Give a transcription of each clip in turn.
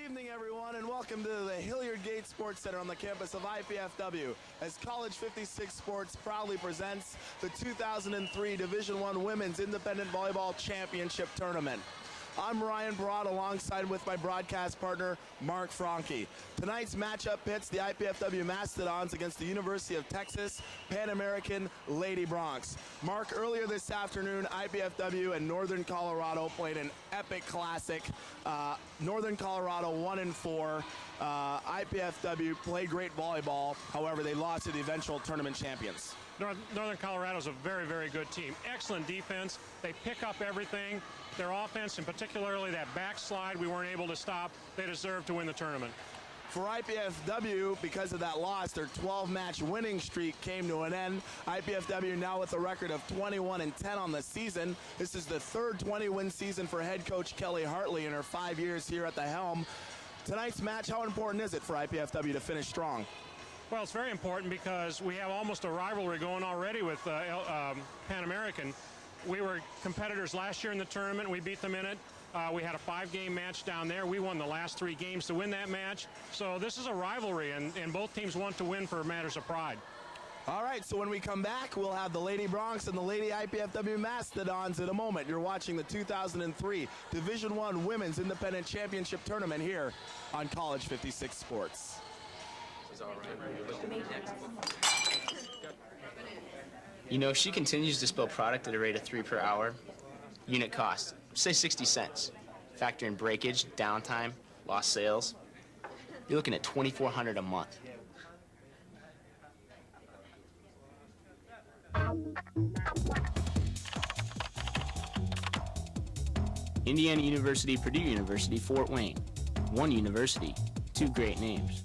evening, everyone, and welcome to the Hilliard Gate Sports Center on the campus of IPFW as College 56 Sports proudly presents the 2003 Division I Women's Independent Volleyball Championship Tournament. I'm Ryan Barad alongside with my broadcast partner, Mark Franke. Tonight's matchup pits the IPFW Mastodons against the University of Texas Pan American Lady Bronx. Mark, earlier this afternoon, IPFW and Northern Colorado played an epic classic. Northern Colorado 1-4. IPFW played great volleyball. However, they lost to the eventual tournament champions. Northern Colorado is a very, very good team. Excellent defense. They pick up everything. Their offense, and particularly that backslide we weren't able to stop, they deserve to win the tournament. For IPFW, because of that loss, their 12-match winning streak came to an end. IPFW now with a record of 21-10 on the season. This is the third 20-win season for head coach Kelly Hartley in her 5 years here at the helm. Tonight's match, how important is it for IPFW to finish strong? Well, it's very important because we have almost a rivalry going already with Pan American. We were competitors last year in the tournament. We beat them in it. We had a 5-game match down there. We won the last 3 games to win that match. So this is a rivalry, and both teams want to win for matters of pride. All right, so when we come back, we'll have the Lady Bronx and the Lady IPFW Mastodons in a moment. You're watching the 2003 Division I Women's Independent Championship Tournament here on College 56 Sports. You know, if she continues to spill product at a rate of 3 per hour, unit cost, say 60 cents. Factor in breakage, downtime, lost sales, you're looking at $2,400 a month. Indiana University, Purdue University, Fort Wayne. One university, 2 great names.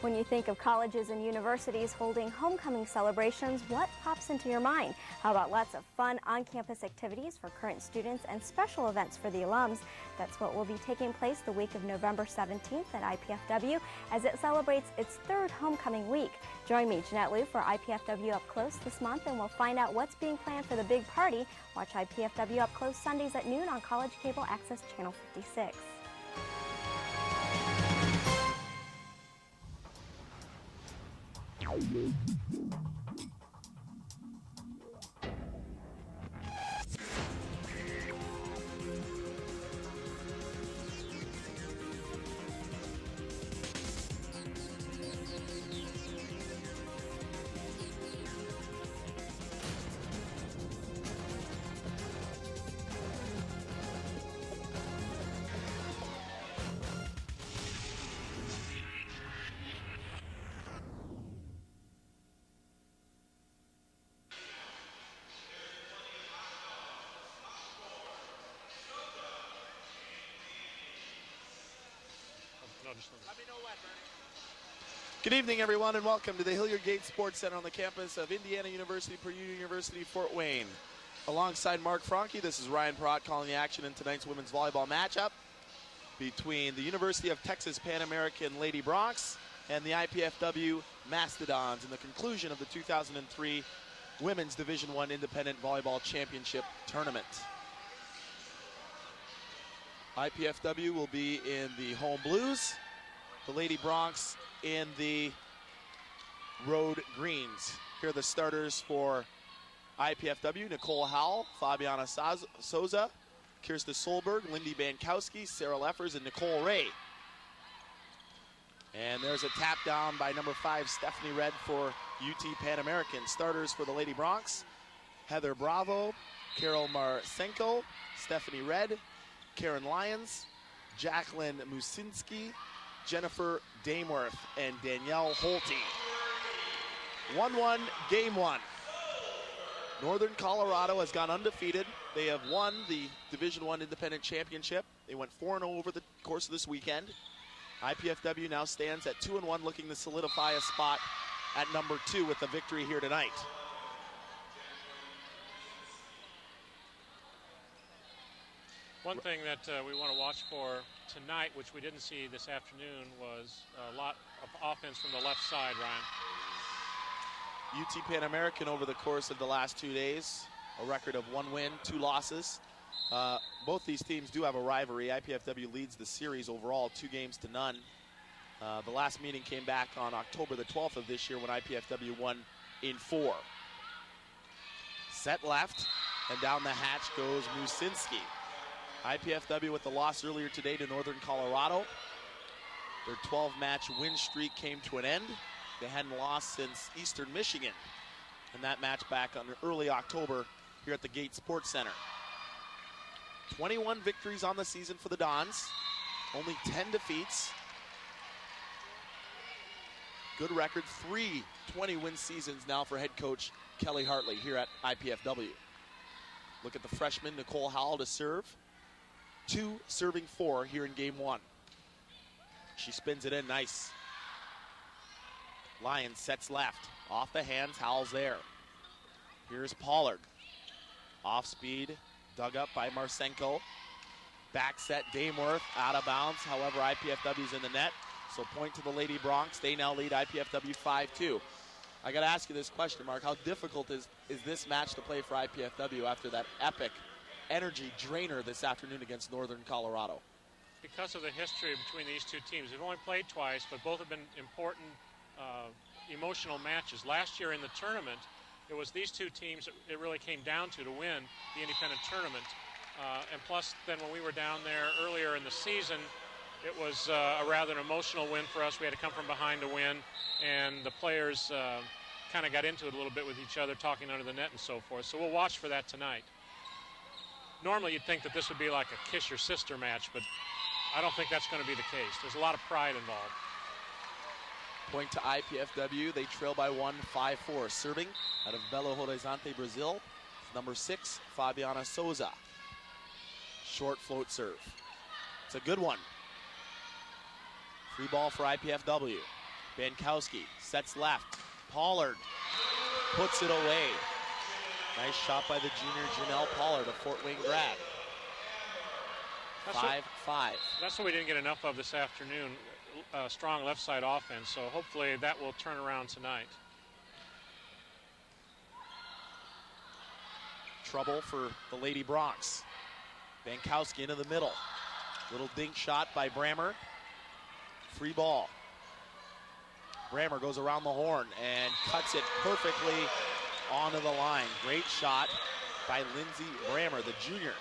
When you think of colleges and universities holding homecoming celebrations, what pops into your mind? How about lots of fun on-campus activities for current students and special events for the alums? That's what will be taking place the week of November 17th at IPFW as it celebrates its 3rd homecoming week. Join me, Jeanette Liu, for IPFW Up Close this month, and we'll find out what's being planned for the big party. Watch IPFW Up Close Sundays at noon on College Cable Access Channel 56. Good evening, everyone, and welcome to the Hilliard Gate Sports Center on the campus of Indiana University, Purdue University, Fort Wayne. Alongside Mark Franke, this is Ryan Barad calling the action in tonight's women's volleyball matchup between the University of Texas Pan American Lady Bronx and the IPFW Mastodons in the conclusion of the 2003 Women's Division I Independent Volleyball Championship Tournament. IPFW will be in the home blues, the Lady Bronx in the road greens. Here are the starters for IPFW: Nicole Howell, Fabiana Souza, Kirsta Solberg, Lindy Bankowski, Sarah Leffers, and Nicole Ray. And there's a tap down by number 5, Stephanie Red for UT Pan American. Starters for the Lady Bronx: Heather Bravo, Carol Marsenko, Stephanie Red, Karen Lyons, Jacqueline Musinski, Jennifer Dameworth, and Danielle Holte. 1-1, game 1. Northern Colorado has gone undefeated. They have won the Division I Independent Championship. They went 4-0 over the course of this weekend. IPFW now stands at 2-1, looking to solidify a spot at number 2 with a victory here tonight. One thing that we want to watch for tonight, which we didn't see this afternoon, was a lot of offense from the left side, Ryan. UT Pan American over the course of the last 2 days, a record of 1 win, 2 losses. Both these teams do have a rivalry. IPFW leads the series overall 2-0. The last meeting came back on October the 12th of this year when IPFW won in 4. Set left, and down the hatch goes Musinski. IPFW with the loss earlier today to Northern Colorado. Their 12-match win streak came to an end. They hadn't lost since Eastern Michigan in that match back in early October here at the Gate Sports Center. 21 victories on the season for the Dons, only 10 defeats. Good record, 3 20-win seasons now for head coach Kelly Hartley here at IPFW. Look at the freshman Nicole Howell to serve. 2 serving 4 here in game 1. She spins it in, nice. Lyons sets left, off the hands, Howell's there. Here's Pollard. Off speed, dug up by Marsenko. Back set, Dameworth out of bounds. However, IPFW's in the net. So point to the Lady Bronx. They now lead IPFW 5-2. I got to ask you this question, Mark. How difficult is this match to play for IPFW after that epic energy drainer this afternoon against Northern Colorado? Because of the history between these two teams. They've only played twice, but both have been important emotional matches. Last year in the tournament, it was these two teams it really came down to win the independent tournament. And plus, then when we were down there earlier in the season, it was a rather emotional win for us. We had to come from behind to win, and the players kind of got into it a little bit with each other, talking under the net and so forth. So we'll watch for that tonight. Normally, you'd think that this would be like a kiss your sister match, but I don't think that's going to be the case. There's a lot of pride involved. Point to IPFW. They trail by 1, 5-4. Serving out of Belo Horizonte, Brazil. Number 6, Fabiana Souza. Short float serve. It's a good one. Free ball for IPFW. Bankowski sets left. Pollard puts it away. Nice shot by the junior Janelle Pollard, a Fort Wayne grad. 5-5. That's what we didn't get enough of this afternoon. Strong left side offense, so hopefully that will turn around tonight. Trouble for the Lady Bronx. Bankowski into the middle. Little dink shot by Brammer. Free ball. Brammer goes around the horn and cuts it perfectly onto the line. Great shot by Lindsay Brammer, the junior.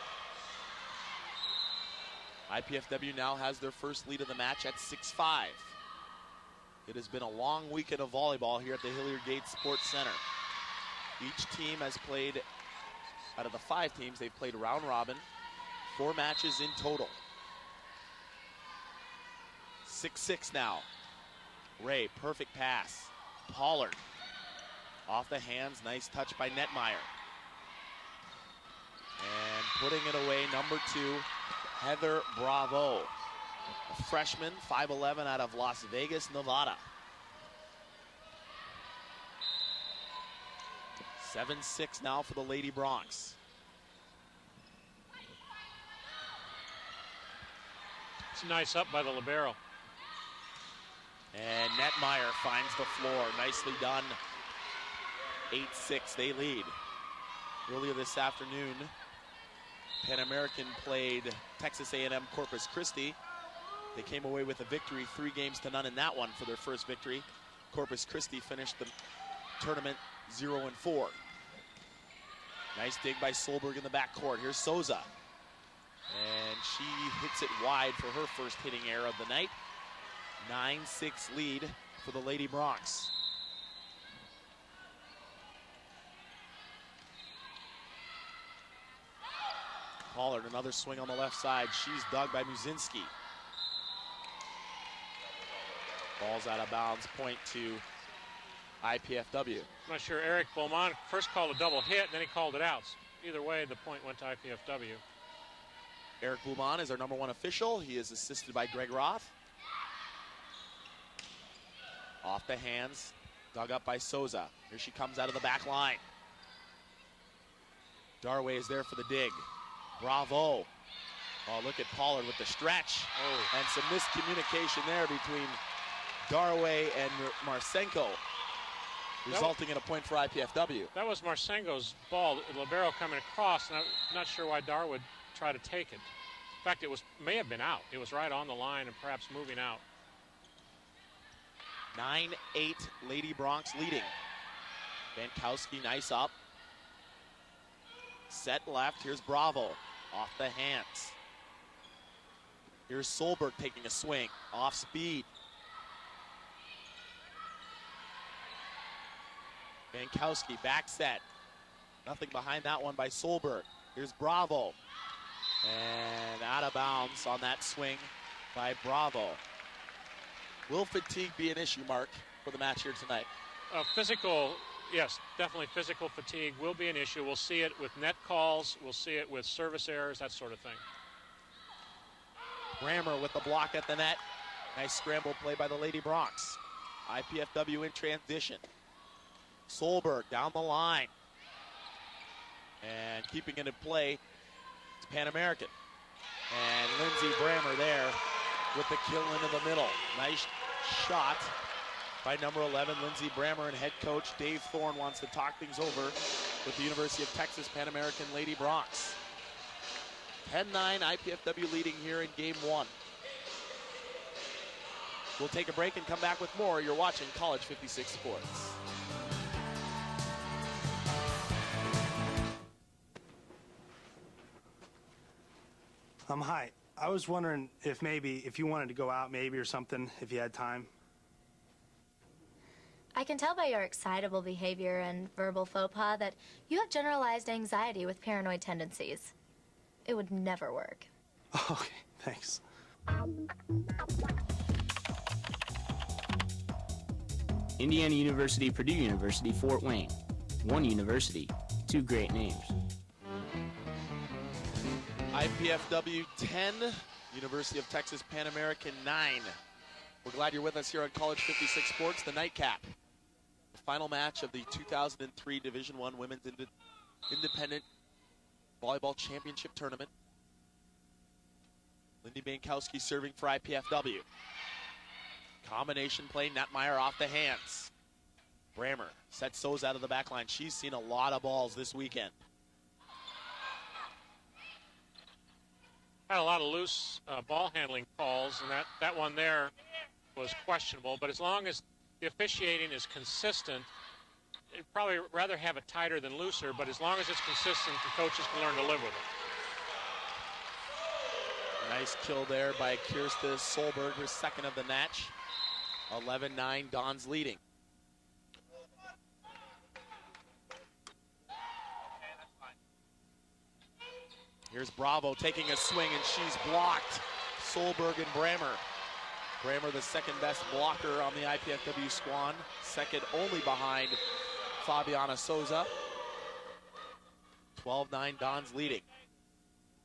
IPFW now has their first lead of the match at 6-5. It has been a long weekend of volleyball here at the Hilliard Gate Sports Center. Each team has played, out of the 5 teams, they've played round robin, 4 matches in total. 6-6 now. Ray, perfect pass. Pollard, off the hands, nice touch by Netmeyer. And putting it away, number 2, Heather Bravo, a freshman, 5'11", out of Las Vegas, Nevada. 7-6 now for the Lady Bronx. It's nice up by the libero. And Netmeyer finds the floor. Nicely done. 8-6, they lead. Earlier this afternoon, Pan American played Texas A&M Corpus Christi. They came away with a victory, 3-0 in that one for their first victory. Corpus Christi finished the tournament 0-4. Nice dig by Solberg in the backcourt. Here's Souza. And she hits it wide for her first hitting error of the night. 9-6 lead for the Lady Bronx. Pollard, another swing on the left side. She's dug by Musinski. Ball's out of bounds, point to IPFW. I'm not sure. Eric Beaumont first called a double hit, then he called it out. Either way, the point went to IPFW. Eric Beaumont is our number 1 official. He is assisted by Greg Roth. Off the hands, dug up by Souza. Here she comes out of the back line. Darway is there for the dig. Bravo. Oh, look at Pollard with the stretch. Oh. And some miscommunication there between Darway and Marsenko. resulting in a point for IPFW. That was Marsengo's ball, the libero coming across, and I'm not sure why Dar would try to take it. In fact, it may have been out. It was right on the line and perhaps moving out. 9-8 Lady Bronx leading. Bankowski, nice up. Set left, here's Bravo, off the hands. Here's Solberg taking a swing, off speed. Bankowski, back set. Nothing behind that one by Solberg. Here's Bravo. And out of bounds on that swing by Bravo. Will fatigue be an issue, Mark, for the match here tonight? Physical, yes, definitely physical fatigue will be an issue. We'll see it with net calls. We'll see it with service errors, that sort of thing. Brammer with the block at the net. Nice scramble play by the Lady Bronx. IPFW in transition. Solberg down the line. And keeping it in play, it's Pan American. And Lindsey Brammer there with the kill into the middle. Nice shot by number 11, Lindsey Brammer, and head coach Dave Thorne wants to talk things over with the University of Texas Pan American Lady Bronx. 10-9 IPFW leading here in game one. We'll take a break and come back with more. You're watching College 56 Sports. Hi. I was wondering if you wanted to go out maybe or something, if you had time. I can tell by your excitable behavior and verbal faux pas that you have generalized anxiety with paranoid tendencies. It would never work. Okay, thanks. Indiana University, Purdue University, Fort Wayne. One university, two great names. IPFW 10, University of Texas Pan American 9. We're glad you're with us here on College 56 Sports, the nightcap. The final match of the 2003 Division I Women's Independent Volleyball Championship Tournament. Lindy Bankowski serving for IPFW. Combination play, Netmeyer off the hands. Brammer sets those out of the back line. She's seen a lot of balls this weekend. Had a lot of loose ball handling calls, and that one there was questionable. But as long as the officiating is consistent, I'd probably rather have it tighter than looser, but as long as it's consistent, the coaches can learn to live with it. Nice kill there by Kirsta Solberg, her second of the match. 11-9, Dons leading. Here's Bravo taking a swing, and she's blocked. Solberg and Brammer. Brammer, the second best blocker on the IPFW squad, second only behind Fabiana Souza. 12-9, Dons leading.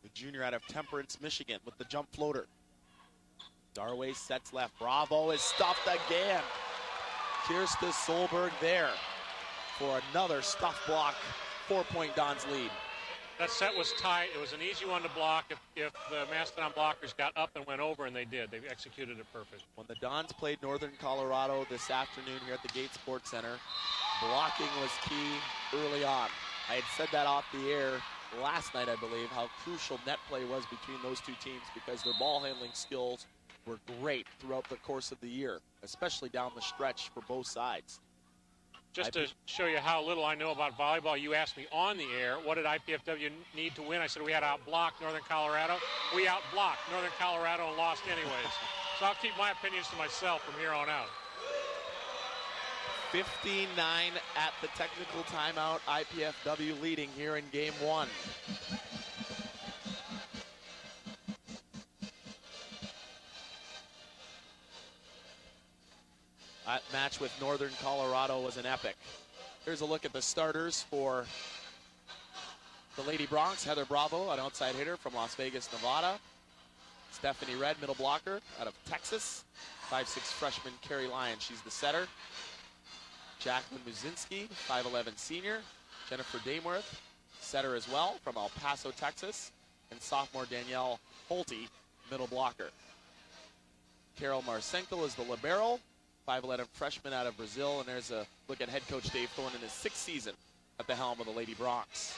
The junior out of Temperance, Michigan, with the jump floater. Darway sets left. Bravo is stuffed again. Kirsta Solberg there for another stuff block. 4-point Dons lead. That set was tight. It was an easy one to block if the Mastodon blockers got up and went over, and they did. They executed it perfect. When the Dons played Northern Colorado this afternoon here at the Gate Sports Center, blocking was key early on. I had said that off the air last night, I believe, how crucial net play was between those two teams because their ball handling skills were great throughout the course of the year, especially down the stretch for both sides. Just to show you how little I know about volleyball, you asked me on the air, what did IPFW need to win? I said we had to outblock Northern Colorado. We outblocked Northern Colorado and lost anyways. So I'll keep my opinions to myself from here on out. 15-9 at the technical timeout. IPFW leading here in game one. That match with Northern Colorado was an epic. Here's a look at the starters for the Lady Bronx. Heather Bravo, an outside hitter from Las Vegas, Nevada. Stephanie Red, middle blocker out of Texas. 5'6" freshman Carrie Lyon, she's the setter. Jacqueline Muzinski, 5'11" senior. Jennifer Dameworth, setter as well from El Paso, Texas. And sophomore Danielle Holte, middle blocker. Carol Marsenko is the libero. 5'11" freshman out of Brazil. And there's a look at head coach Dave Thorne in his 6th season at the helm of the Lady Bronx.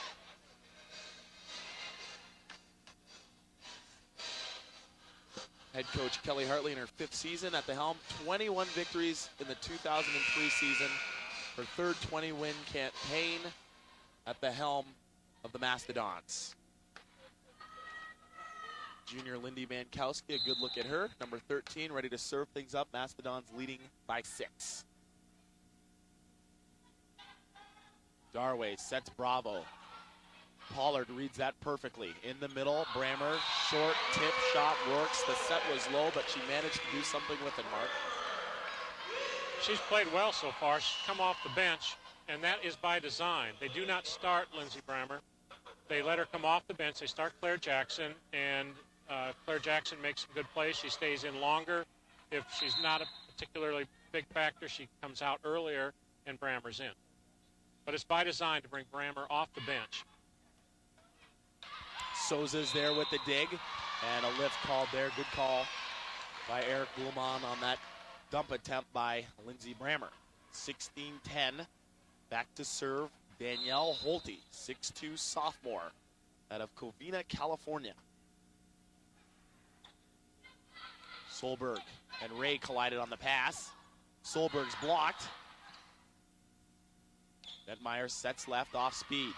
Head coach Kelly Hartley in her 5th season at the helm. 21 victories in the 2003 season. Her third 20-win campaign at the helm of the Mastodons. Junior Lindy Mankowski, a good look at her. Number 13, ready to serve things up. Mastodons leading by 6. Darway sets Bravo. Pollard reads that perfectly. In the middle, Brammer, short tip shot works. The set was low, but she managed to do something with it, Mark. She's played well so far. She's come off the bench, and that is by design. They do not start Lindsey Brammer. They let her come off the bench. They start Claire Jackson, and Claire Jackson makes some good plays. She stays in longer. If she's not a particularly big factor, she comes out earlier, and Brammer's in. But it's by design to bring Brammer off the bench. Souza's there with the dig, and a lift called there. Good call by Eric Gulman on that dump attempt by Lindsey Brammer. 16-10, back to serve Danielle Holte, 6'2" sophomore out of Covina, California. Solberg and Ray collided on the pass. Solberg's blocked. Netmeyer sets left off speed.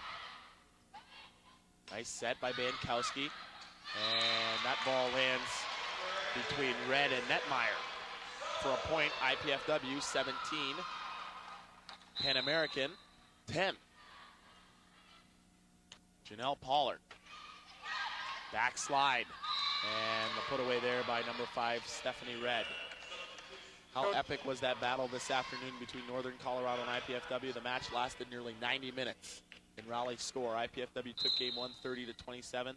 Nice set by Bankowski. And that ball lands between Red and Netmeyer. For a point, IPFW 17. Pan American 10. Janelle Pollard. Backslide. And the put away there by number 5, Stephanie Red. How epic was that battle this afternoon between Northern Colorado and IPFW? The match lasted nearly 90 minutes in Raleigh score. IPFW took game 1 30-27.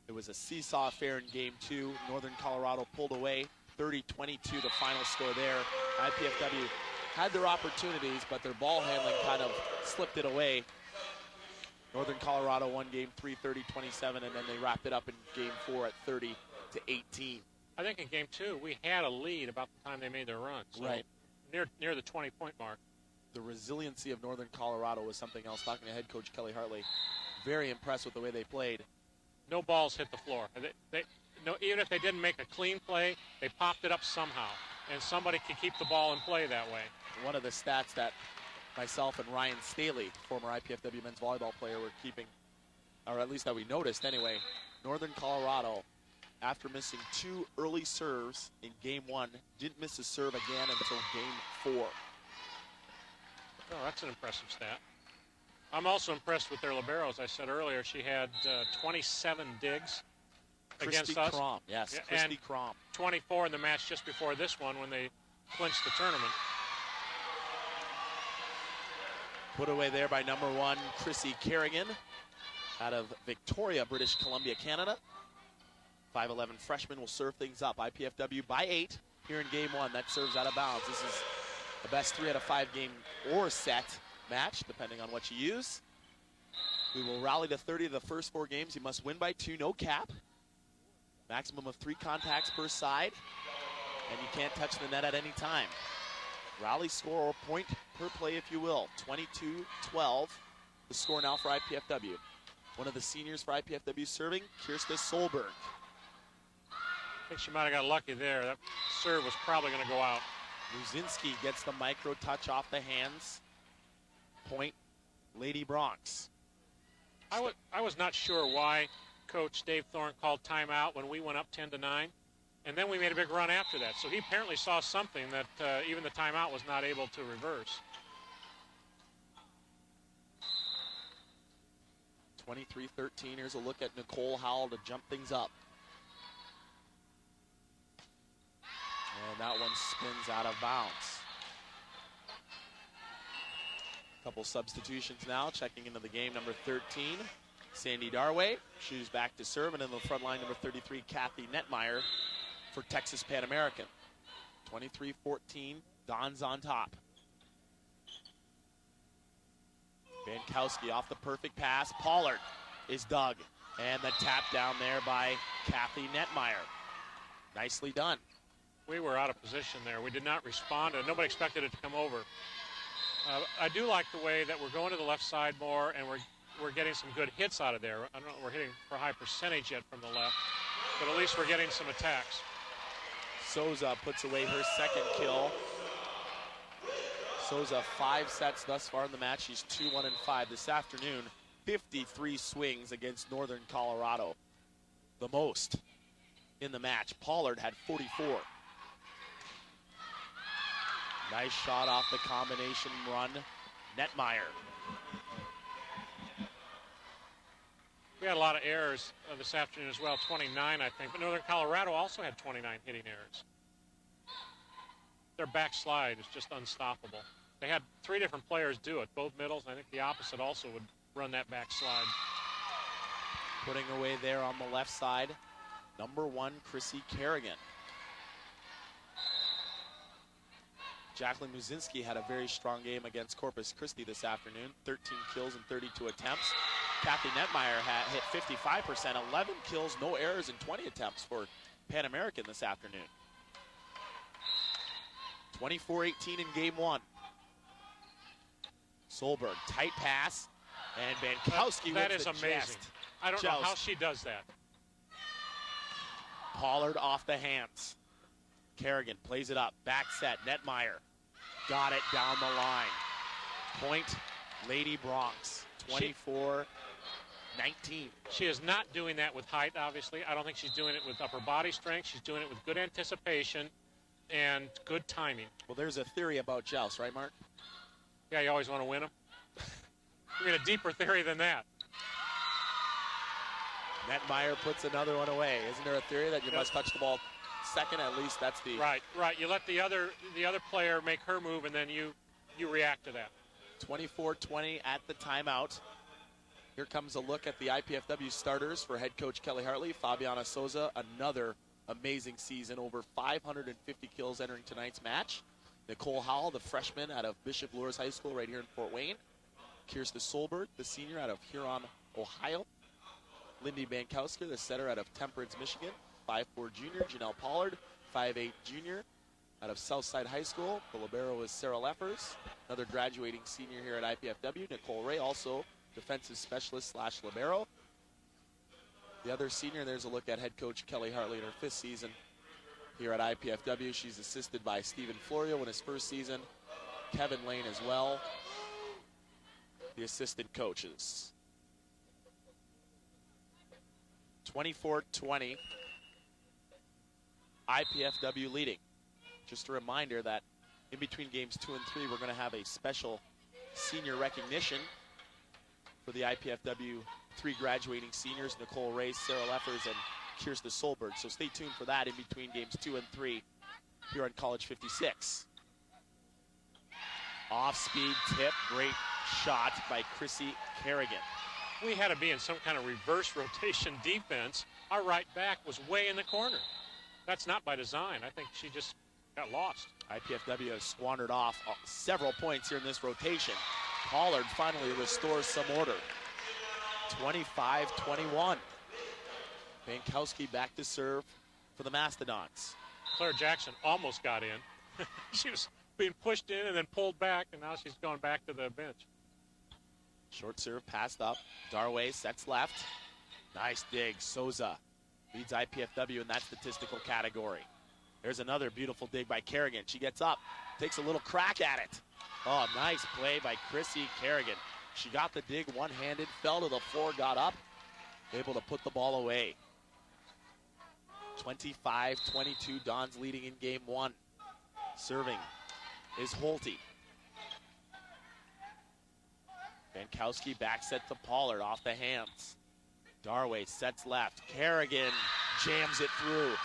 It was a seesaw affair in game 2. Northern Colorado pulled away 30-22, the final score there. IPFW had their opportunities, but their ball handling kind of slipped it away. Northern Colorado won game 3 30-27, and then they wrapped it up in game 4 at 30-18. I think in game 2 we had a lead about the time they made their run. So right. Near the 20-point mark. The resiliency of Northern Colorado was something else. Talking to head coach Kelly Hartley, very impressed with the way they played. No balls hit the floor. Even if they didn't make a clean play, they popped it up somehow, and somebody could keep the ball in play that way. One of the stats that myself and Ryan Staley, former IPFW men's volleyball player, were keeping, or at least that we noticed anyway, Northern Colorado, after missing 2 early serves in game 1, didn't miss a serve again until game 4. Oh, that's an impressive stat. I'm also impressed with their liberos. I said earlier she had 27 digs against us. Crom, yes, Yeah, Christy and Crom. 24 in the match just before this one when they clinched the tournament. Put away there by number 1, Chrissy Kerrigan, out of Victoria, British Columbia, Canada. 5'11" freshman will serve things up. IPFW by 8 here in game 1. That serves out of bounds. This is the best 3 out of 5 game or set match, depending on what you use. We will rally to 30 of the first 4 games. You must win by 2, no cap. Maximum of 3 contacts per side, and you can't touch the net at any time. Rally score or point per play, if you will. 22-12, the score now for IPFW. One of the seniors for IPFW serving, Kirsta Solberg. I think she might have got lucky there. That serve was probably going to go out. Luzinski gets the micro touch off the hands. Point, Lady Bronx. I was not sure why Coach Dave Thorne called timeout when we went up 10-9, and then we made a big run after that. So he apparently saw something that even the timeout was not able to reverse. 23-13. Here's a look at Nicole Howell to jump things up. And that one spins out of bounds. Couple substitutions now. Checking into the game, number 13, Sandy Darway. She's back to serve, and in the front line, number 33, Kathy Netmeyer for Texas Pan American. 23-14, Don's on top. Bankowski off the perfect pass. Pollard is dug. And the tap down there by Kathy Netmeyer. Nicely done. We were out of position there. We did not respond, and nobody expected it to come over. I do like the way that we're going to the left side more, and we're getting some good hits out of there. I don't know if we're hitting for a high percentage yet from the left, but at least we're getting some attacks. Souza puts away her second kill. Souza 5 sets thus far in the match. She's 2-1-5 this afternoon. 53 swings against Northern Colorado. The most in the match. Pollard had 44. Nice shot off the combination run. Netmeyer. We had a lot of errors this afternoon as well, 29, I think. But Northern Colorado also had 29 hitting errors. Their backslide is just unstoppable. They had 3 different players do it, both middles. I think the opposite also would run that backslide. Putting away there on the left side, number 1, Chrissy Kerrigan. Jacqueline Muzinski had a very strong game against Corpus Christi this afternoon. 13 kills and 32 attempts. Kathy Netmeyer hit 55%, 11 kills, no errors, and 20 attempts for Pan American this afternoon. 24-18 in game 1. Solberg, tight pass, and Bankowski that wins is the amazing. chest. I don't know how she does that. Pollard off the hands. Kerrigan plays it up, back set, Netmeyer. Got it down the line. Point, Lady Bronx, 24-19. She is not doing that with height, obviously. I don't think she's doing it with upper body strength. She's doing it with good anticipation and good timing. Well, there's a theory about joust, right, Mark? Yeah, you always want to win them. We get a deeper theory than that. Netmeyer puts another one away. Isn't there a theory that you must touch the ball second? At least that's the... Right. You let the other player make her move, and then you react to that. 24-20 at the timeout. Here comes a look at the IPFW starters for head coach Kelly Hartley. Fabiana Souza, another amazing season, over 550 kills entering tonight's match. Nicole Howell, the freshman out of Bishop Luers High School right here in Fort Wayne. Kirsten Solberg, the senior out of Huron, Ohio. Lindy Bankowski, the setter out of Temperance, Michigan. 5'4 junior, Janelle Pollard, 5'8 junior out of Southside High School. The libero is Sarah Leffers, another graduating senior here at IPFW. Nicole Ray, also defensive specialist / libero. The other senior, there's a look at head coach Kelly Hartley in her 5th season here at IPFW. She's assisted by Stephen Florio in his 1st season. Kevin Lane as well, the assistant coaches. 24-20, IPFW leading. Just a reminder that in between games 2 and 3, we're going to have a special senior recognition for the IPFW 3 graduating seniors, Nicole Ray, Sarah Leffers, and Kirsten Solberg. So stay tuned for that in between games 2 and 3 here on College 56. Off-speed tip, great shot by Chrissy Kerrigan. We had to be in some kind of reverse rotation defense. Our right back was way in the corner. That's not by design. I think she just got lost. IPFW has squandered off several points here in this rotation. Pollard finally restores some order. 25-21. Bankowski back to serve for the Mastodons. Claire Jackson almost got in. She was being pushed in and then pulled back, and now she's going back to the bench. Short serve passed up. Darway sets left. Nice dig. Souza leads IPFW in that statistical category. There's another beautiful dig by Kerrigan. She gets up, takes a little crack at it. Oh, nice play by Chrissy Kerrigan. She got the dig one-handed, fell to the floor, got up, able to put the ball away. 25-22, Dons leading in game 1. Serving is Holte. Bankowski back set to Pollard off the hands. Darway sets left. Kerrigan jams it through.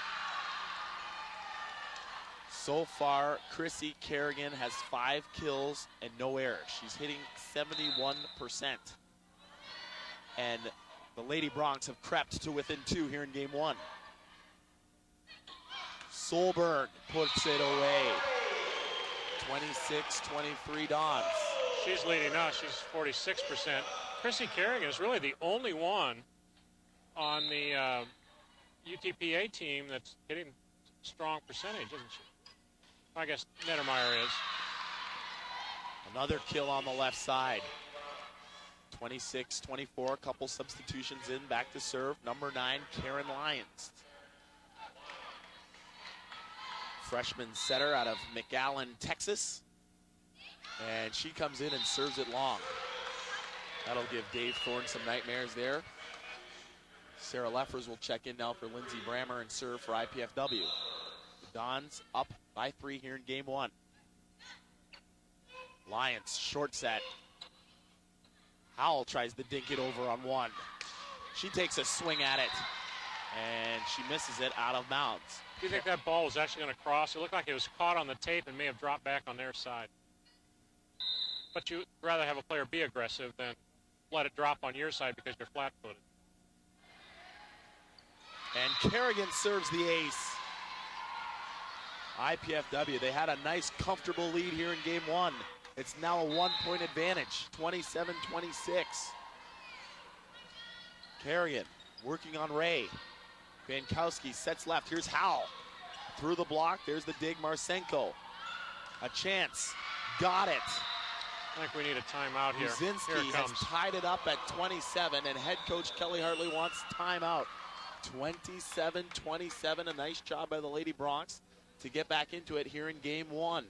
So far, Chrissy Kerrigan has 5 kills and no errors. She's hitting 71%. And the Lady Bronx have crept to within 2 here in game 1. Solberg puts it away. 26-23 Dons. She's leading now. She's 46%. Chrissy Kerrigan is really the only one on the UTPA team that's hitting strong percentage, isn't she? I guess Nettermeyer is. Another kill on the left side. 26-24, a couple substitutions in, back to serve. Number 9, Karen Lyons. Freshman setter out of McAllen, Texas. And she comes in and serves it long. That'll give Dave Thorne some nightmares there. Sarah Leffers will check in now for Lindsey Brammer and serve for IPFW. The Dons up by 3 here in game 1. Lyons, short set. Howell tries to dink it over on 1. She takes a swing at it, and she misses it out of bounds. Do you think that ball was actually going to cross? It looked like it was caught on the tape and may have dropped back on their side. But you'd rather have a player be aggressive than let it drop on your side because you're flat-footed. And Kerrigan serves the ace. IPFW, they had a nice, comfortable lead here in game 1. It's now a 1-point advantage, 27-26. Kerrigan working on Ray. Bankowski sets left. Here's Howell. Through the block. There's the dig. Marsenko. A chance. Got it. I think we need a timeout here. Brzezinski has tied it up at 27, and head coach Kelly Hartley wants timeout. 27-27. A nice job by the Lady Bronx to get back into it here in game 1.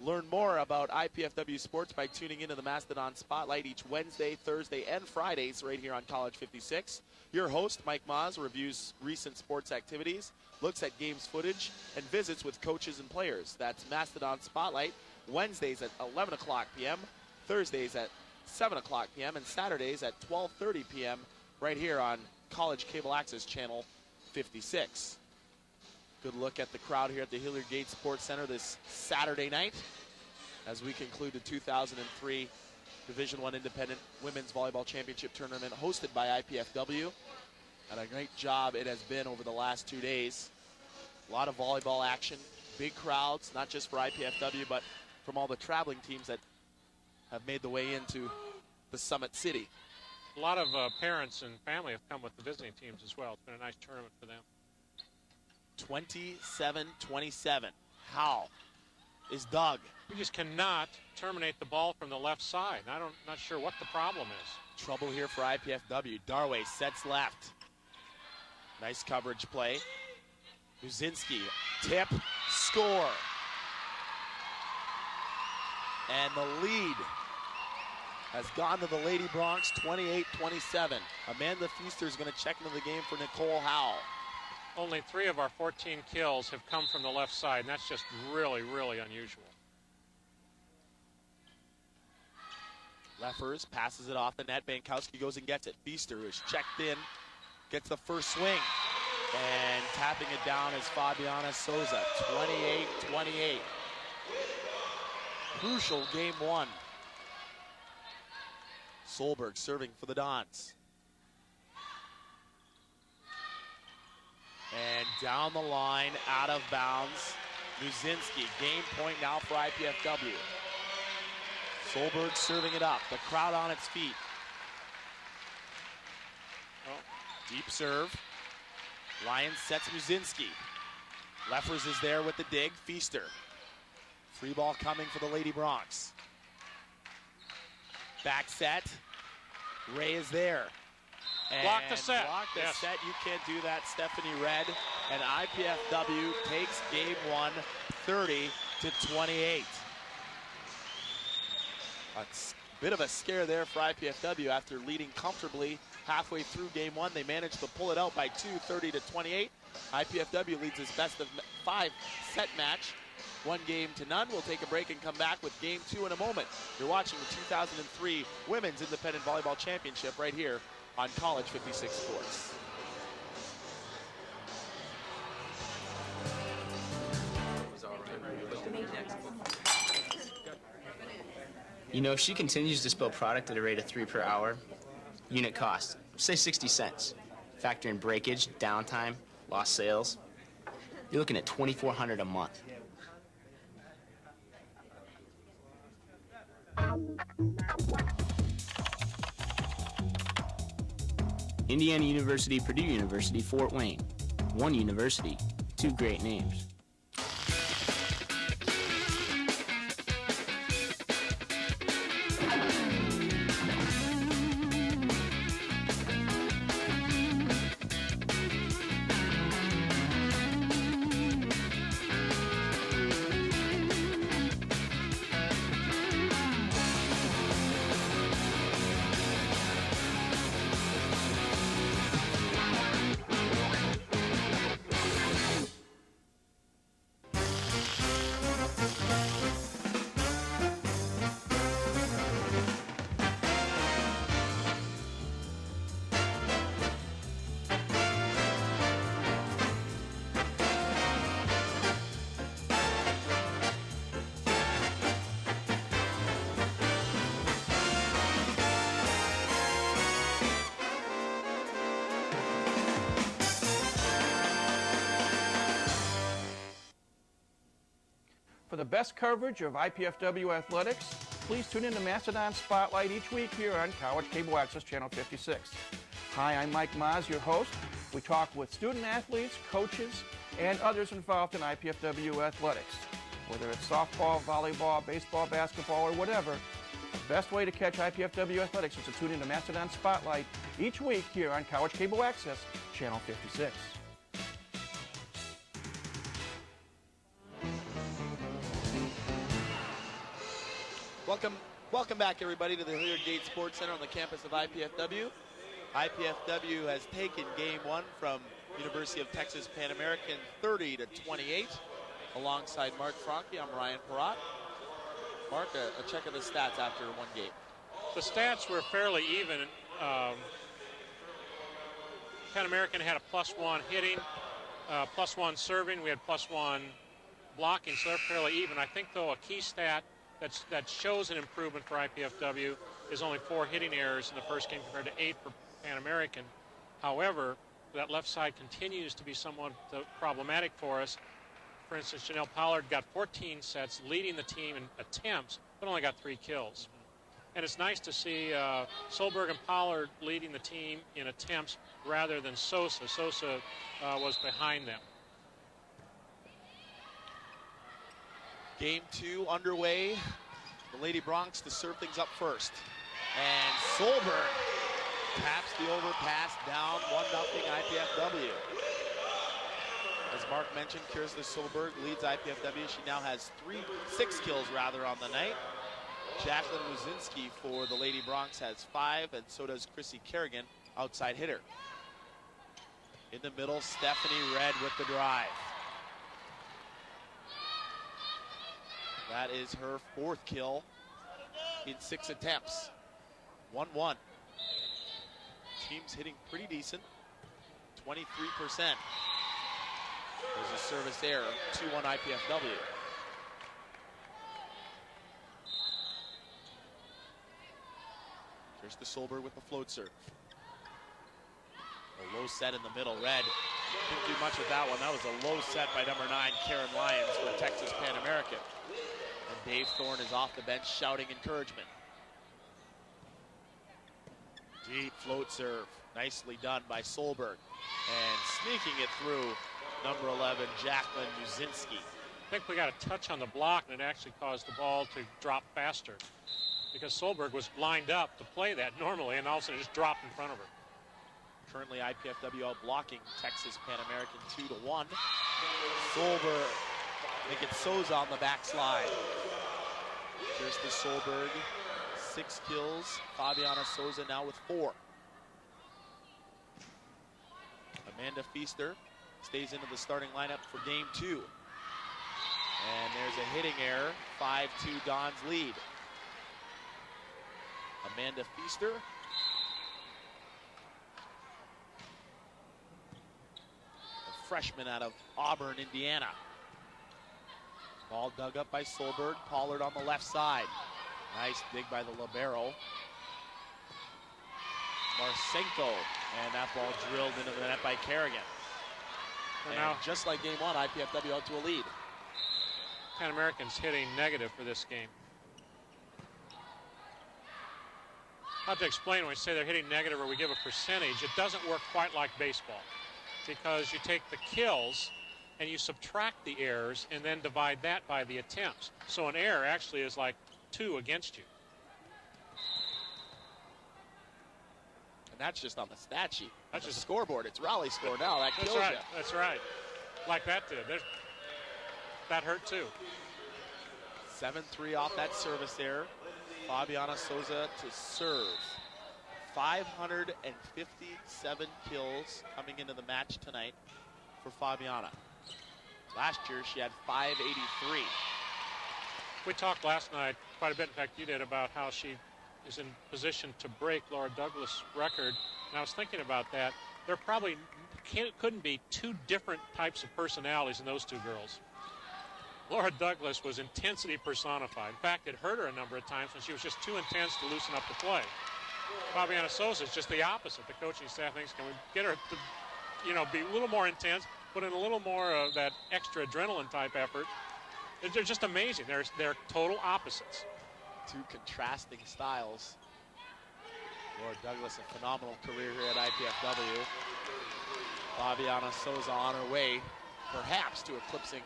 Learn more about IPFW sports by tuning into the Mastodon Spotlight each Wednesday, Thursday, and Fridays right here on College 56. Your host, Mike Maas, reviews recent sports activities, looks at games footage, and visits with coaches and players. That's Mastodon Spotlight, Wednesdays at 11 o'clock p.m., Thursdays at 7 o'clock p.m., and Saturdays at 12:30 p.m. right here on College Cable Access Channel 56. Good look at the crowd here at the Hilliard Gate Sports Center this Saturday night as we conclude the 2003 Division I Independent Women's Volleyball Championship Tournament hosted by IPFW. And a great job it has been over the last 2 days. A lot of volleyball action, big crowds, not just for IPFW, but from all the traveling teams that have made the way into the Summit City. A lot of parents and family have come with the visiting teams as well. It's been a nice tournament for them. 27-27. Howell is dug. We just cannot terminate the ball from the left side. Not sure what the problem is. Trouble here for IPFW. Darway sets left. Nice coverage play. Brzezinski, tip, score. And the lead has gone to the Lady Bronx, 28-27. Amanda Feaster is going to check into the game for Nicole Howell. Only 3 of our 14 kills have come from the left side, and that's just really, really unusual. Leffers passes it off the net. Bankowski goes and gets it. Feaster is checked in, gets the first swing, and tapping it down is Fabiana Souza. 28-28. Crucial game 1. Solberg serving for the Dons. And down the line, out of bounds, Brzezinski. Game point now for IPFW. Solberg serving it up. The crowd on its feet. Deep serve. Lyons sets Brzezinski. Leffers is there with the dig. Feaster. Free ball coming for the Lady Bronx. Back set. Ray is there. Block the set. Block the set. You can't do that, Stephanie Red. And IPFW takes game 1, 30-28. A bit of a scare there for IPFW after leading comfortably halfway through game 1. They managed to pull it out by 2, 30-28. IPFW leads its best of 5 set match, 1-0. We'll take a break and come back with game 2 in a moment. You're watching the 2003 Women's Independent Volleyball Championship right here on College 56 Sports. You know, if she continues to spill product at a rate of 3 per hour, unit cost, say 60 cents. Factor in breakage, downtime, lost sales, you're looking at $2,400 a month. Indiana University, Purdue University, Fort Wayne. One university, two great names. For the best coverage of IPFW athletics, please tune in to Mastodon Spotlight each week here on College Cable Access Channel 56. Hi, I'm Mike Maz, your host. We talk with student athletes, coaches, and others involved in IPFW athletics. Whether it's softball, volleyball, baseball, basketball, or whatever, the best way to catch IPFW athletics is to tune in to Mastodon Spotlight each week here on College Cable Access Channel 56. Welcome back, everybody, to the Hilliard Gate Sports Center on the campus of IPFW. IPFW has taken game one from University of Texas Pan American 30-28. Alongside Mark Franke, I'm Ryan Perrott. Mark, a check of the stats after one game. The stats were fairly even. Pan American had a +1 hitting, +1 serving. We had +1 blocking, so they're fairly even. I think, though, a key stat that shows an improvement for IPFW is only 4 hitting errors in the first game compared to 8 for Pan American. However, that left side continues to be somewhat problematic for us. For instance, Janelle Pollard got 14 sets, leading the team in attempts, but only got 3 kills. And it's nice to see Solberg and Pollard leading the team in attempts rather than Sosa. Sosa was behind them. Game two underway. The Lady Bronx to serve things up first. And Solberg taps the overpass down 1-0 IPFW. As Mark mentioned, Kirsten Solberg leads IPFW. She now has 6 kills rather on the night. Jacqueline Muzinski for the Lady Bronx has 5, and so does Chrissy Kerrigan, outside hitter. In the middle, Stephanie Red with the drive. That is her 4th kill in 6 attempts. 1-1. Team's hitting pretty decent. 23%. There's a service error. 2-1 IPFW. Kirsten Solberg with the float serve. A low set in the middle. Red didn't do much with that one. That was a low set by number 9, Karen Lyons, for Texas Pan American. And Dave Thorne is off the bench shouting encouragement. Deep float serve. Nicely done by Solberg. And sneaking it through, number 11, Jacqueline Muzinski. I think we got a touch on the block, and it actually caused the ball to drop faster because Solberg was lined up to play that normally, and all of a sudden it just dropped in front of her. Currently IPFW out blocking Texas Pan American 2-1. Solberg, I think it's Souza on the backslide. Kirsten Solberg, 6 kills. Fabiana Souza now with 4. Amanda Feaster stays into the starting lineup for game 2. And there's a hitting error, 5-2 Don's lead. Amanda Feaster. A freshman out of Auburn, Indiana. Ball dug up by Solberg. Pollard on the left side. Nice dig by the libero. Marsenko, and that ball drilled into the net by Kerrigan. And now, just like game 1, IPFW out to a lead. Pan American's hitting negative for this game. I'll have to explain when we say they're hitting negative or we give a percentage. It doesn't work quite like baseball. because you take the kills and you subtract the errors and then divide that by the attempts. So an error actually is like 2 against you. And that's just on the stat sheet. That's That's just the scoreboard. It's Raleigh score now. That kills That's right. you. That's right. Like that did. That hurt too. 7-3 off that service error. Fabiana Souza to serve. 557 kills coming into the match tonight for Fabiana. Last year she had 583. We talked last night quite a bit, in fact you did, about how she is in position to break Laura Douglas' record. And I was thinking about that. There probably couldn't be 2 different types of personalities in those 2 girls. Laura Douglas was intensity personified. In fact, it hurt her a number of times when she was just too intense to loosen up the play. Fabiana Souza is just the opposite. The coaching staff thinks, can we get her to, be a little more intense, put in a little more of that extra adrenaline type effort. They're just amazing. They're total opposites. 2 contrasting styles. Laura Douglas, a phenomenal career here at IPFW. Fabiana Souza on her way, perhaps, to eclipsing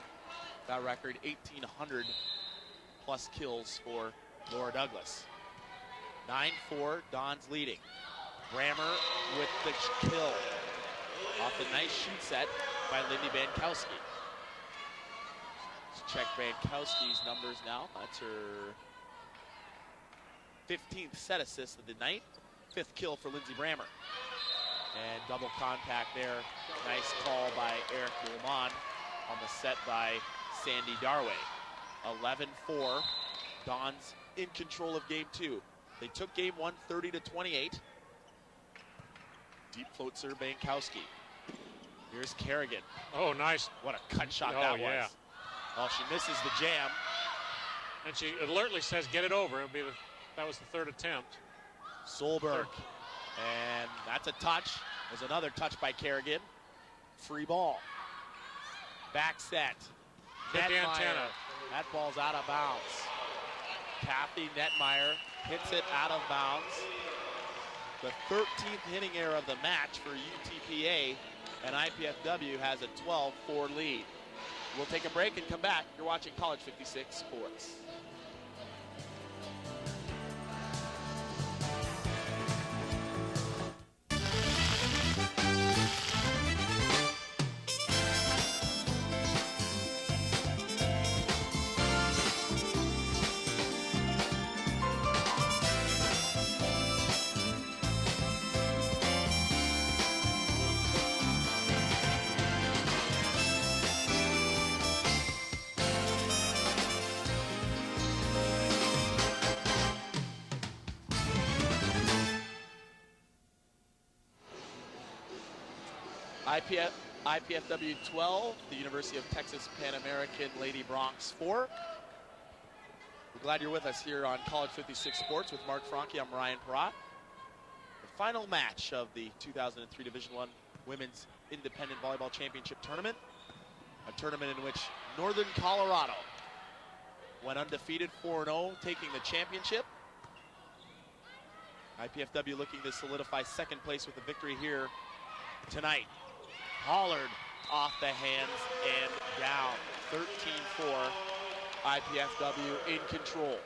that record, 1,800 plus kills for Laura Douglas. 9-4, Dons leading. Brammer with the kill off the nice shoot set by Lindy Bankowski. Let's check Bankowski's numbers now. That's her 15th set assist of the night. 5th kill for Lindsey Brammer. And double contact there. Nice call by Eric Boulman on the set by Sandy Darway. 11-4. Dons in control of game 2. They took game 1 30-28. Deep float serve Bankowski. Here's Kerrigan. Oh, nice. What a cut shot Oh, that yeah. was. Well, she misses the jam. And she alertly says, get it over. That was the 3rd attempt. Solberg. And that's a touch. There's another touch by Kerrigan. Free ball. Back set. Hit the Netmeier. antenna. That ball's out of bounds. Kathy Netmeier hits it out of bounds. The 13th hitting error of the match for UTPA, and IPFW has a 12-4 lead. We'll take a break and come back. You're watching College 56 Sports. IPFW 12, the University of Texas Pan American Lady Bronx 4. We're glad you're with us here on College 56 Sports with Mark Franke. I'm Ryan Perrott. The final match of the 2003 Division I Women's Independent Volleyball Championship Tournament. A tournament in which Northern Colorado went undefeated 4-0, taking the championship. IPFW looking to solidify second place with a victory here tonight. Pollard off the hands and down. 13-4. IPFW in control.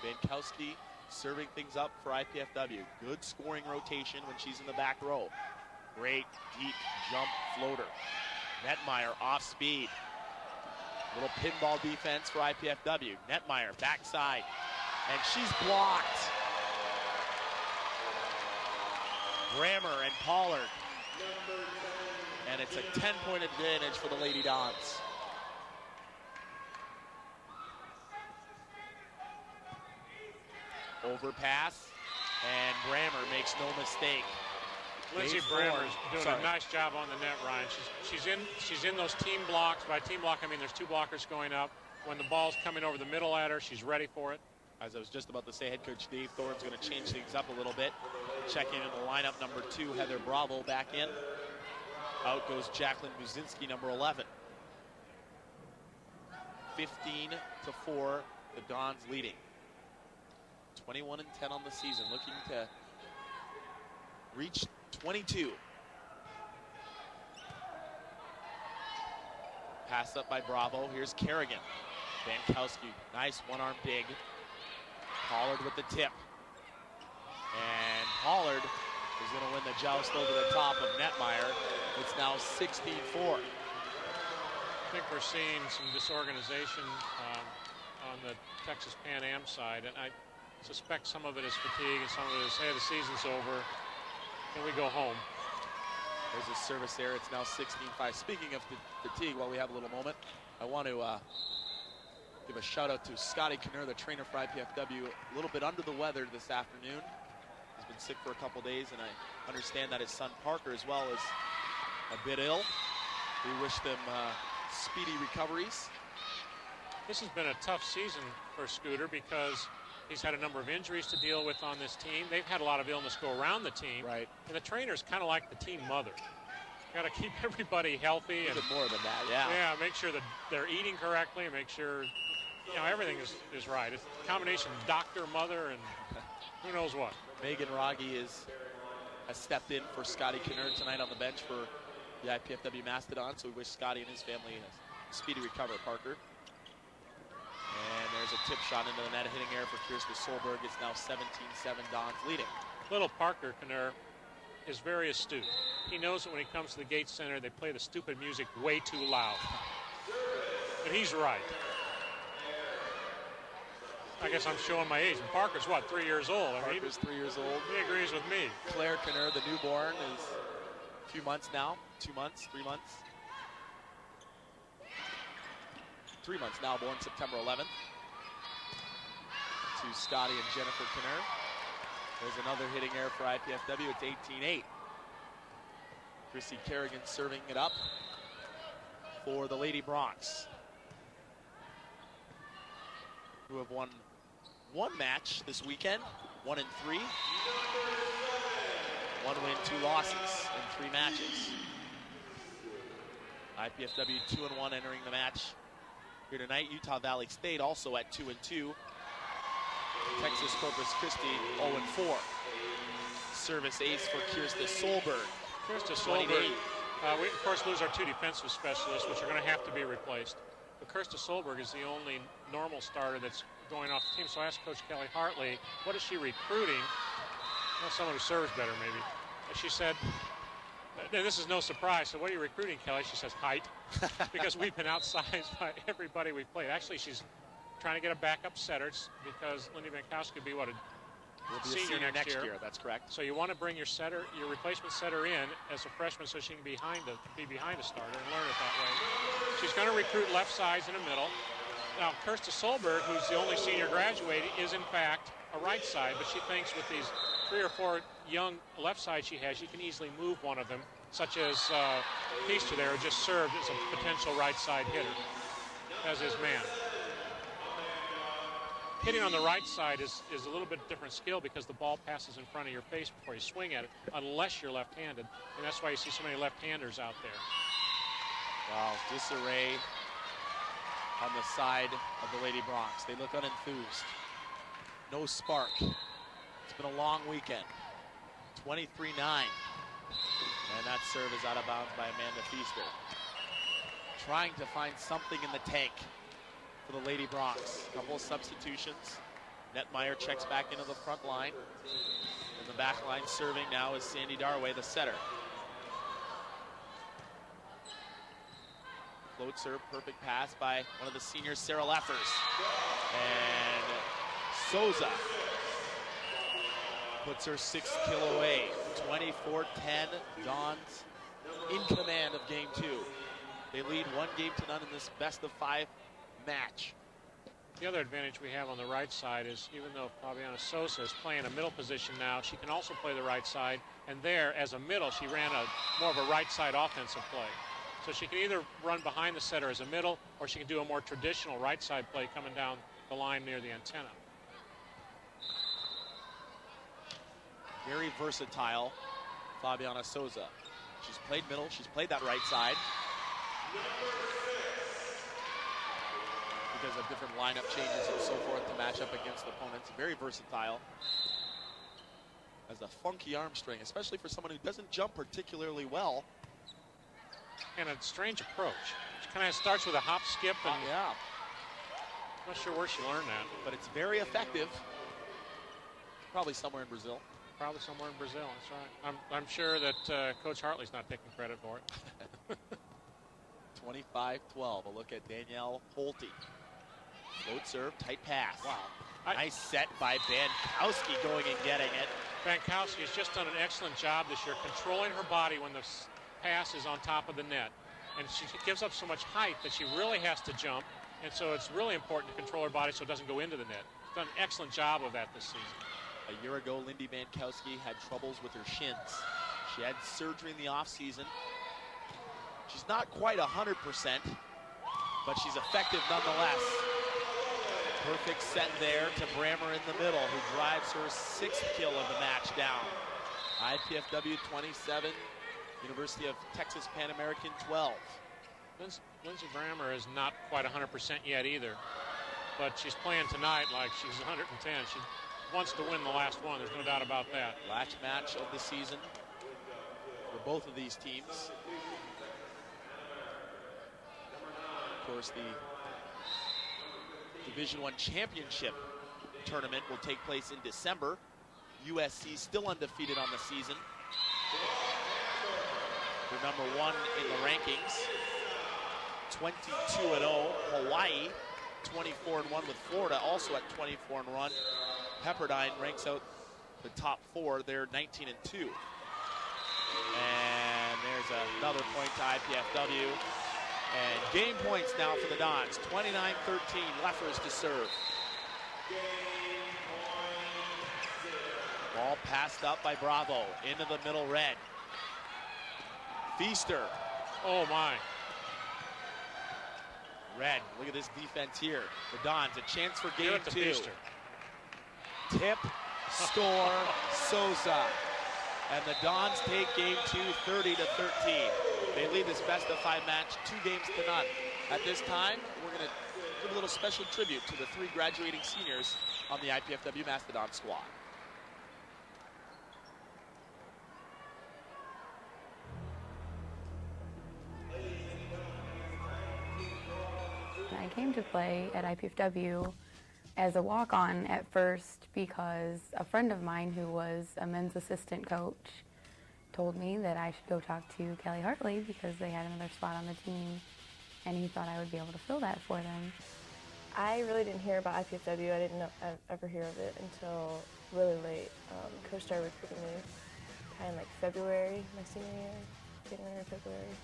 Bankowski serving things up for IPFW. Good scoring rotation when she's in the back row. Great deep jump floater. Netmeier off speed. Little pinball defense for IPFW. Netmeier backside. And she's blocked. Brammer and Pollard. And it's a 10-point advantage for the Lady Dons. Overpass, and Brammer makes no mistake. Lindsey Brammer's doing a nice job on the net, Ryan. She's in those team blocks. By team block, I mean there's 2 blockers going up. When the ball's coming over the middle at her, she's ready for it. As I was just about to say, head coach Dave Thorne's going to change things up a little bit. Checking in the lineup, number 2, Heather Bravo back in. Out goes Jacqueline Buzinski, number 11. 15-4, the Dons leading. 21-10 on the season, looking to reach 22. Pass up by Bravo. Here's Kerrigan. Bankowski, nice one-arm dig. Pollard with the tip. And Pollard is going to win the joust over the top of Netmeyer. It's now 16-4. I think we're seeing some disorganization on the Texas Pan Am side, and I suspect some of it is fatigue and some of it is, hey, the season's over, and we go home. There's a service there. It's now 16-5. Speaking of fatigue, while we have a little moment, I want to give a shout out to Scotty Knurr, the trainer for IPFW, a little bit under the weather this afternoon. He's been sick for a couple days, and I understand that his son Parker as well is a bit ill. We wish them speedy recoveries. This has been a tough season for Scooter because he's had a number of injuries to deal with on this team. They've had a lot of illness go around the team. Right. And the trainer's kind of like the team mother. Got to keep everybody healthy. A bit more than that, yeah. Yeah, make sure that they're eating correctly, make sure, you know, everything is right. It's a combination of doctor, mother, and who knows what. Megan Rogge has stepped in for Scotty Knurr tonight on the bench for the IPFW Mastodons, so we wish Scotty and his family a speedy recovery. Parker. And there's a tip shot into the net, a hitting error for Kirsten Solberg. It's now 17-7, Dons leading. Little Parker Knurr is very astute. He knows that when he comes to the Gates Center, they play the stupid music way too loud. And he's right. I guess I'm showing my age. And Parker's what, 3 years old? Parker's 3 years old. He agrees with me. Claire Knurr, the newborn, is a few months now. 2 months, 3 months. 3 months now, born September 11th. To Scotty and Jennifer Knurr. There's another hitting error for IPFW. It's 18-8. Chrissy Kerrigan serving it up for the Lady Bronx, who have won one match this weekend, 1-3. 1 win, 2 losses in 3 matches. IPFW 2-1 entering the match here tonight. Utah Valley State also at 2-2. Texas Corpus Christi 0-4. Service ace for Kirsta Solberg. Kirsta Solberg. We, of course, lose our 2 defensive specialists, which are going to have to be replaced. But Kirsta Solberg is the only normal starter that's going off the team. So I asked Coach Kelly Hartley, what is she recruiting? Well, someone who serves better, maybe. And she said, this is no surprise. So what are you recruiting, Kelly? She says, height. Because we've been outsized by everybody we've played. Actually, she's trying to get a backup setter because Lindy Bankowski will be what, a senior next year. That's correct. So you want to bring your setter, your replacement setter in as a freshman so she can be behind a starter and learn it that way. She's going to recruit left sides in the middle. Now, Kirsta Solberg, who's the only senior graduating, is in fact a right side, but she thinks with these 3 or 4 young left sides she has, she can easily move one of them, such as Feaster there, who just served as a potential right side hitter as his man. Hitting on the right side is a little bit different skill because the ball passes in front of your face before you swing at it, unless you're left-handed, and that's why you see so many left-handers out there. Wow, disarray on the side of the Lady Bronx. They look unenthused. No spark. It's been a long weekend. 23-9. And that serve is out of bounds by Amanda Feaster. Trying to find something in the tank for the Lady Bronx. A couple of substitutions. Netmeyer checks back into the front line. In the back line serving now is Sandy Darway, the setter. Float serve, perfect pass by one of the seniors, Sarah Leffers. And Souza puts her 6th kill away. 24-10, Dons in command of game 2. They lead 1-0 in this best-of-5 match. The other advantage we have on the right side is even though Fabiana Sosa is playing a middle position now, she can also play the right side. And there, as a middle, she ran more of a right side offensive play. So she can either run behind the setter as a middle, or she can do a more traditional right side play coming down the line near the antenna. Very versatile, Fabiana Souza. She's played middle, she's played that right side. Because of different lineup changes and so forth to match up against opponents. Very versatile. As has a funky arm string, especially for someone who doesn't jump particularly well. And a strange approach. She kind of starts with a hop, skip, and Yeah, not sure where she learned that. but it's very effective. Probably somewhere in Brazil. Probably somewhere in Brazil, that's right. I'm sure that Coach Hartley's not taking credit for it. 25-12. A look at Danielle Holte. Float serve, tight pass. Wow. Nice set by Bankowski going and getting it. Bankowski has just done an excellent job this year controlling her body when the pass is on top of the net. And she gives up so much height that she really has to jump. And so it's really important to control her body so it doesn't go into the net. She's done an excellent job of that this season. A year ago, Lindy Bankowski had troubles with her shins. She had surgery in the offseason. She's not quite 100%, but she's effective nonetheless. Perfect set there to Brammer in the middle, who drives her 6th kill of the match down. IPFW 27, University of Texas Pan American 12. Lindsey Brammer is not quite 100% yet either, but she's playing tonight like she's 110. She wants to win the last one, there's no doubt about that. Last match of the season for both of these teams. Of course, the Division I championship tournament will take place in December. USC still undefeated on the season. They're number 1 in the rankings. 22-0. Hawaii 24-1 with Florida also at 24-1. Pepperdine ranks out the top 4. They're 19-2. And there's another point to IPFW. And game points now for the Dons. 29-13, Leffers to serve. Ball passed up by Bravo. Into the middle red. Feaster. Oh my. Red, look at this defense here. The Dons, a chance for Give game it to 2. Feaster. Tip, score, Sosa. And the Dons take game 2, 30-13. They lead this best-of-5 match 2 games to none. At this time, we're going to give a little special tribute to the 3 graduating seniors on the IPFW Mastodon squad. I came to play at IPFW as a walk-on at first because a friend of mine who was a men's assistant coach told me that I should go talk to Kelly Hartley because they had another spot on the team and he thought I would be able to fill that for them. I really didn't hear about IPFW. I didn't ever hear of it until really late. Coach started recruiting me kind of like February, my senior year, January, February.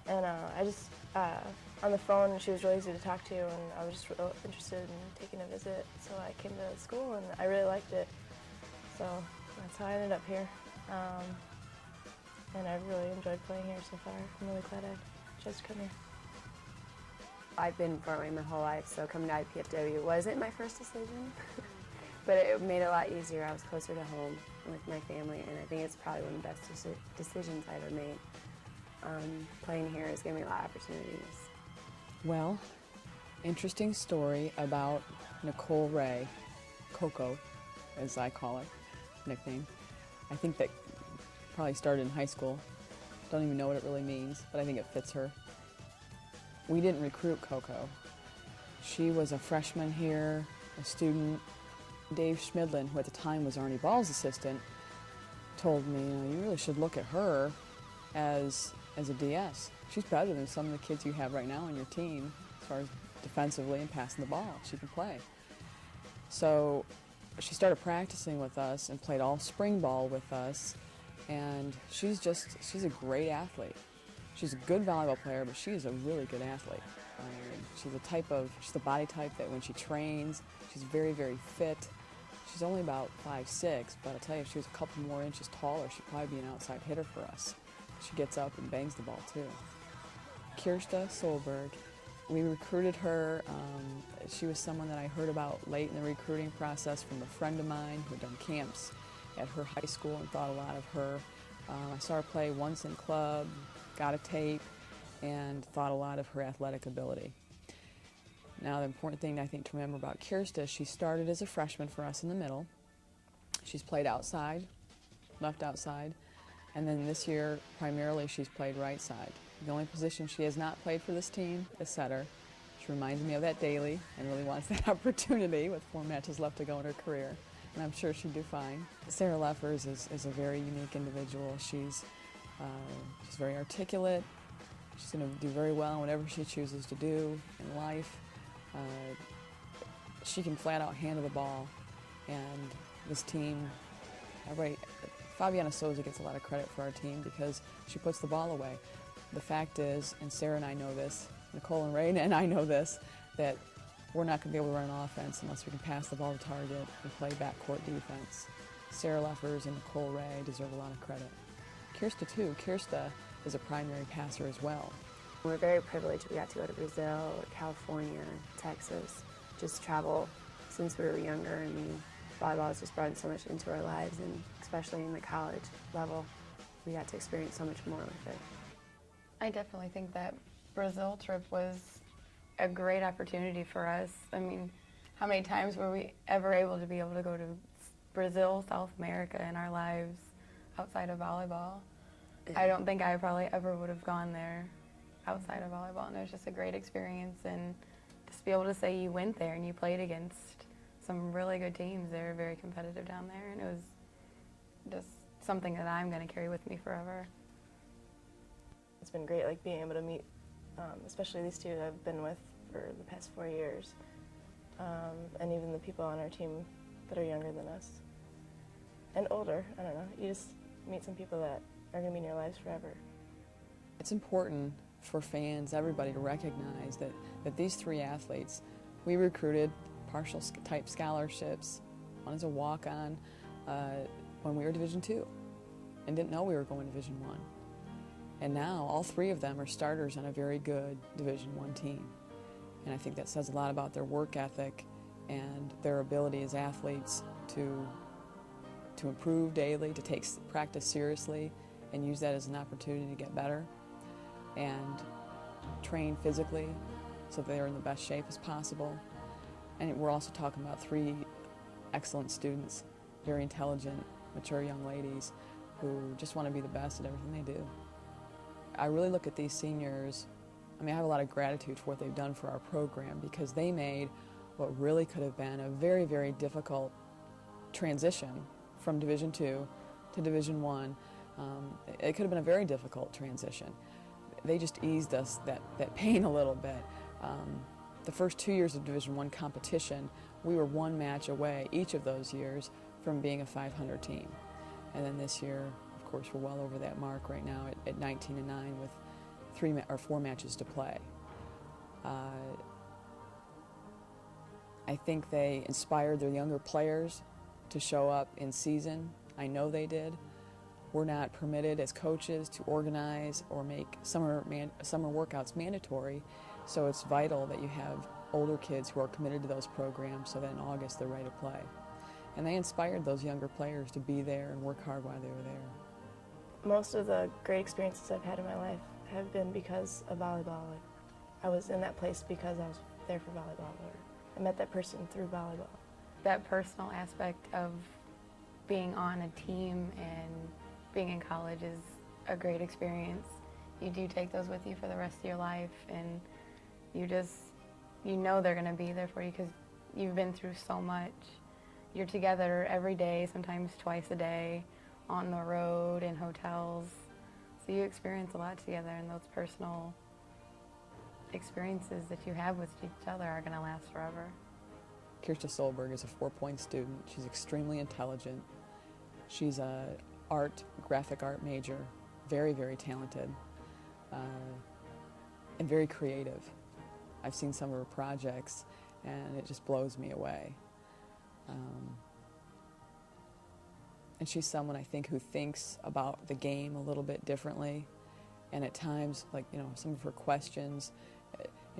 And I just, on the phone, she was really easy to talk to, and I was just real interested in taking a visit. So I came to the school, and I really liked it. So that's how I ended up here. And I've really enjoyed playing here so far. I'm really glad I chose to come here. I've been in Fort Wayne my whole life, so coming to IPFW wasn't my first decision, but it made it a lot easier. I was closer to home with my family, and I think it's probably one of the best decisions I ever made. Playing here has given me a lot of opportunities. Well, interesting story about Nicole Ray, Coco, as I call her, nickname. I think that probably started in high school. Don't even know what it really means, but I think it fits her. We didn't recruit Coco. She was a freshman here, a student. Dave Schmidlin, who at the time was Arnie Ball's assistant, told me, you really should look at her as a DS. She's better than some of the kids you have right now on your team as far as defensively and passing the ball. She can play. So she started practicing with us and played all spring ball with us, and she's a great athlete. She's a good volleyball player, but she's a really good athlete. She's the body type that when she trains, she's very, very fit. She's only about 5'6", but I'll tell you, if she was a couple more inches taller, she'd probably be an outside hitter for us. She gets up and bangs the ball too. Kirsta Solberg, we recruited her. She was someone that I heard about late in the recruiting process from a friend of mine who had done camps at her high school and thought a lot of her. I saw her play once in club, got a tape, and thought a lot of her athletic ability. Now, the important thing I think to remember about Kirsta is she started as a freshman for us in the middle. She's played outside left outside. And then this year, primarily, she's played right side. The only position she has not played for this team is setter. She reminds me of that daily and really wants that opportunity with 4 matches left to go in her career. And I'm sure she'd do fine. Sarah Leffers is a very unique individual. She's very articulate. She's going to do very well in whatever she chooses to do in life. She can flat out handle the ball. And this team, Fabiana Souza gets a lot of credit for our team because she puts the ball away. The fact is, and Sarah and I know this, Nicole and Ray and I know this, that we're not going to be able to run an offense unless we can pass the ball to target and play backcourt defense. Sarah Leffers and Nicole Ray deserve a lot of credit. Kirsta too. Kirsta is a primary passer as well. We're very privileged. We got to go to Brazil, California, Texas, just travel since we were younger. I mean, volleyball has just brought so much into our lives, and especially in the college level, we got to experience so much more with it. I definitely think that Brazil trip was a great opportunity for us. I mean, how many times were we ever able to go to Brazil, South America in our lives outside of volleyball? I don't think I probably ever would have gone there outside of volleyball, and it was just a great experience. And just be able to say you went there and you played against some really good teams. They were very competitive down there, and it was just something that I'm going to carry with me forever. It's been great, like being able to meet, especially these two I've been with for the past 4 years, and even the people on our team that are younger than us and older. I don't know. You just meet some people that are going to be in your lives forever. It's important for fans, everybody, to recognize that these 3 athletes, we recruited partial type scholarships. One is a walk-on when we were Division II and didn't know we were going to Division I. And now all 3 of them are starters on a very good Division I team. And I think that says a lot about their work ethic and their ability as athletes to improve daily, to take practice seriously and use that as an opportunity to get better and train physically so they're in the best shape as possible. And we're also talking about 3 excellent students, very intelligent, mature young ladies who just want to be the best at everything they do. I really look at these seniors, I have a lot of gratitude for what they've done for our program because they made what really could have been a very, very difficult transition from Division II to Division I. It could have been a very difficult transition. They just eased us that pain a little bit. The first 2 years of Division I competition, we were 1 match away each of those years from being a 500 team. And then this year, of course, we're well over that mark right now at 19-9 with 4 matches to play. I think they inspired their younger players to show up in season. I know they did. We're not permitted as coaches to organize or make summer workouts mandatory, so it's vital that you have older kids who are committed to those programs so that in August they're ready to play. And they inspired those younger players to be there and work hard while they were there. Most of the great experiences I've had in my life have been because of volleyball. Like, I was in that place because I was there for volleyball, or I met that person through volleyball. That personal aspect of being on a team and being in college is a great experience. You do take those with you for the rest of your life, and you know they're going to be there for you because you've been through so much. You're together every day, sometimes twice a day, on the road, in hotels. So you experience a lot together, and those personal experiences that you have with each other are going to last forever. Kirsta Solberg is a 4-point student. She's extremely intelligent. She's a graphic art major, very, very talented, and very creative. I've seen some of her projects, and it just blows me away. And she's someone, I think, who thinks about the game a little bit differently. And at times, some of her questions,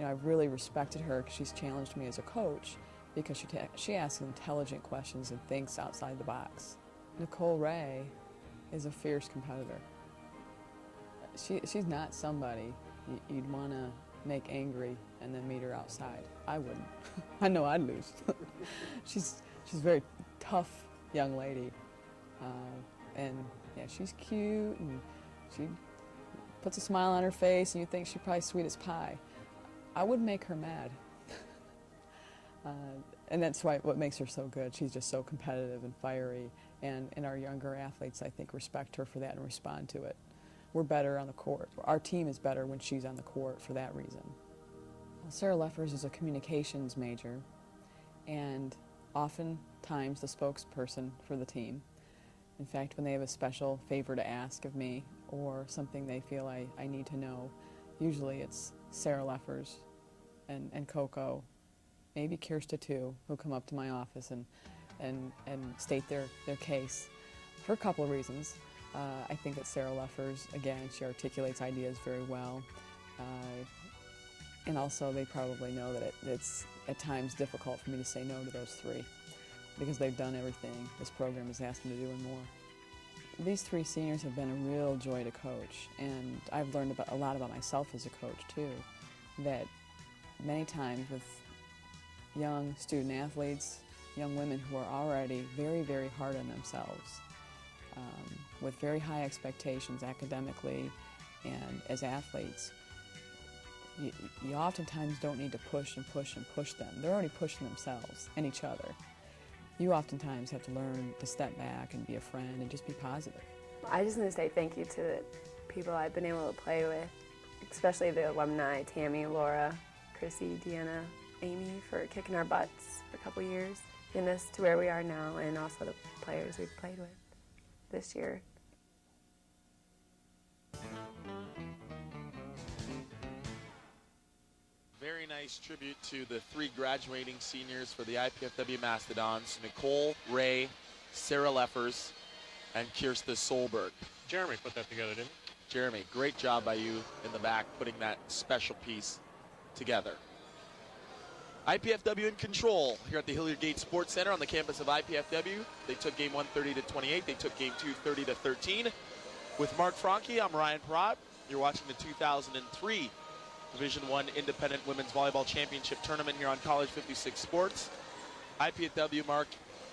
I've really respected her because she's challenged me as a coach because she asks intelligent questions and thinks outside the box. Nicole Ray is a fierce competitor. She's not somebody you'd want to make angry and then meet her outside. I wouldn't. I know I'd lose. She's a very tough young lady. And yeah, she's cute, and she puts a smile on her face, and you think she's probably sweet as pie. I would make her mad. And that's what makes her so good. She's just so competitive and fiery, and our younger athletes, I think, respect her for that and respond to it. We're better on the court. Our team is better when she's on the court for that reason. Well, Sarah Leffers is a communications major, and oftentimes the spokesperson for the team. In fact, when they have a special favor to ask of me or something they feel I need to know, usually it's Sarah Leffers and Coco, maybe Kirsta too, who come up to my office and state their case for a couple of reasons. I think that Sarah Leffers, again, she articulates ideas very well. And also they probably know that it's at times difficult for me to say no to those three because they've done everything this program has asked them to do and more. These three seniors have been a real joy to coach, and I've learned a lot about myself as a coach too, that many times with young student athletes, young women who are already very, very hard on themselves, with very high expectations academically and as athletes, you oftentimes don't need to push and push and push them. They're already pushing themselves and each other. You oftentimes have to learn to step back and be a friend and just be positive. I just want to say thank you to the people I've been able to play with, especially the alumni, Tammy, Laura, Chrissy, Deanna, Amy, for kicking our butts for a couple years, getting us to where we are now, and also the players we've played with this year. Very nice tribute to the three graduating seniors for the IPFW Mastodons, Nicole, Ray, Sarah Leffers, and Kirsta Solberg. Jeremy put that together, didn't he? Jeremy, great job by you in the back putting that special piece together. IPFW in control here at the Hilliard Gate Sports Center on the campus of IPFW. They took game 1 30-28. They took game 2 30-13. With Mark Franke, I'm Ryan Perrott. You're watching the 2003 Division I Independent Women's Volleyball Championship Tournament here on College 56 Sports. IPFW, Mark,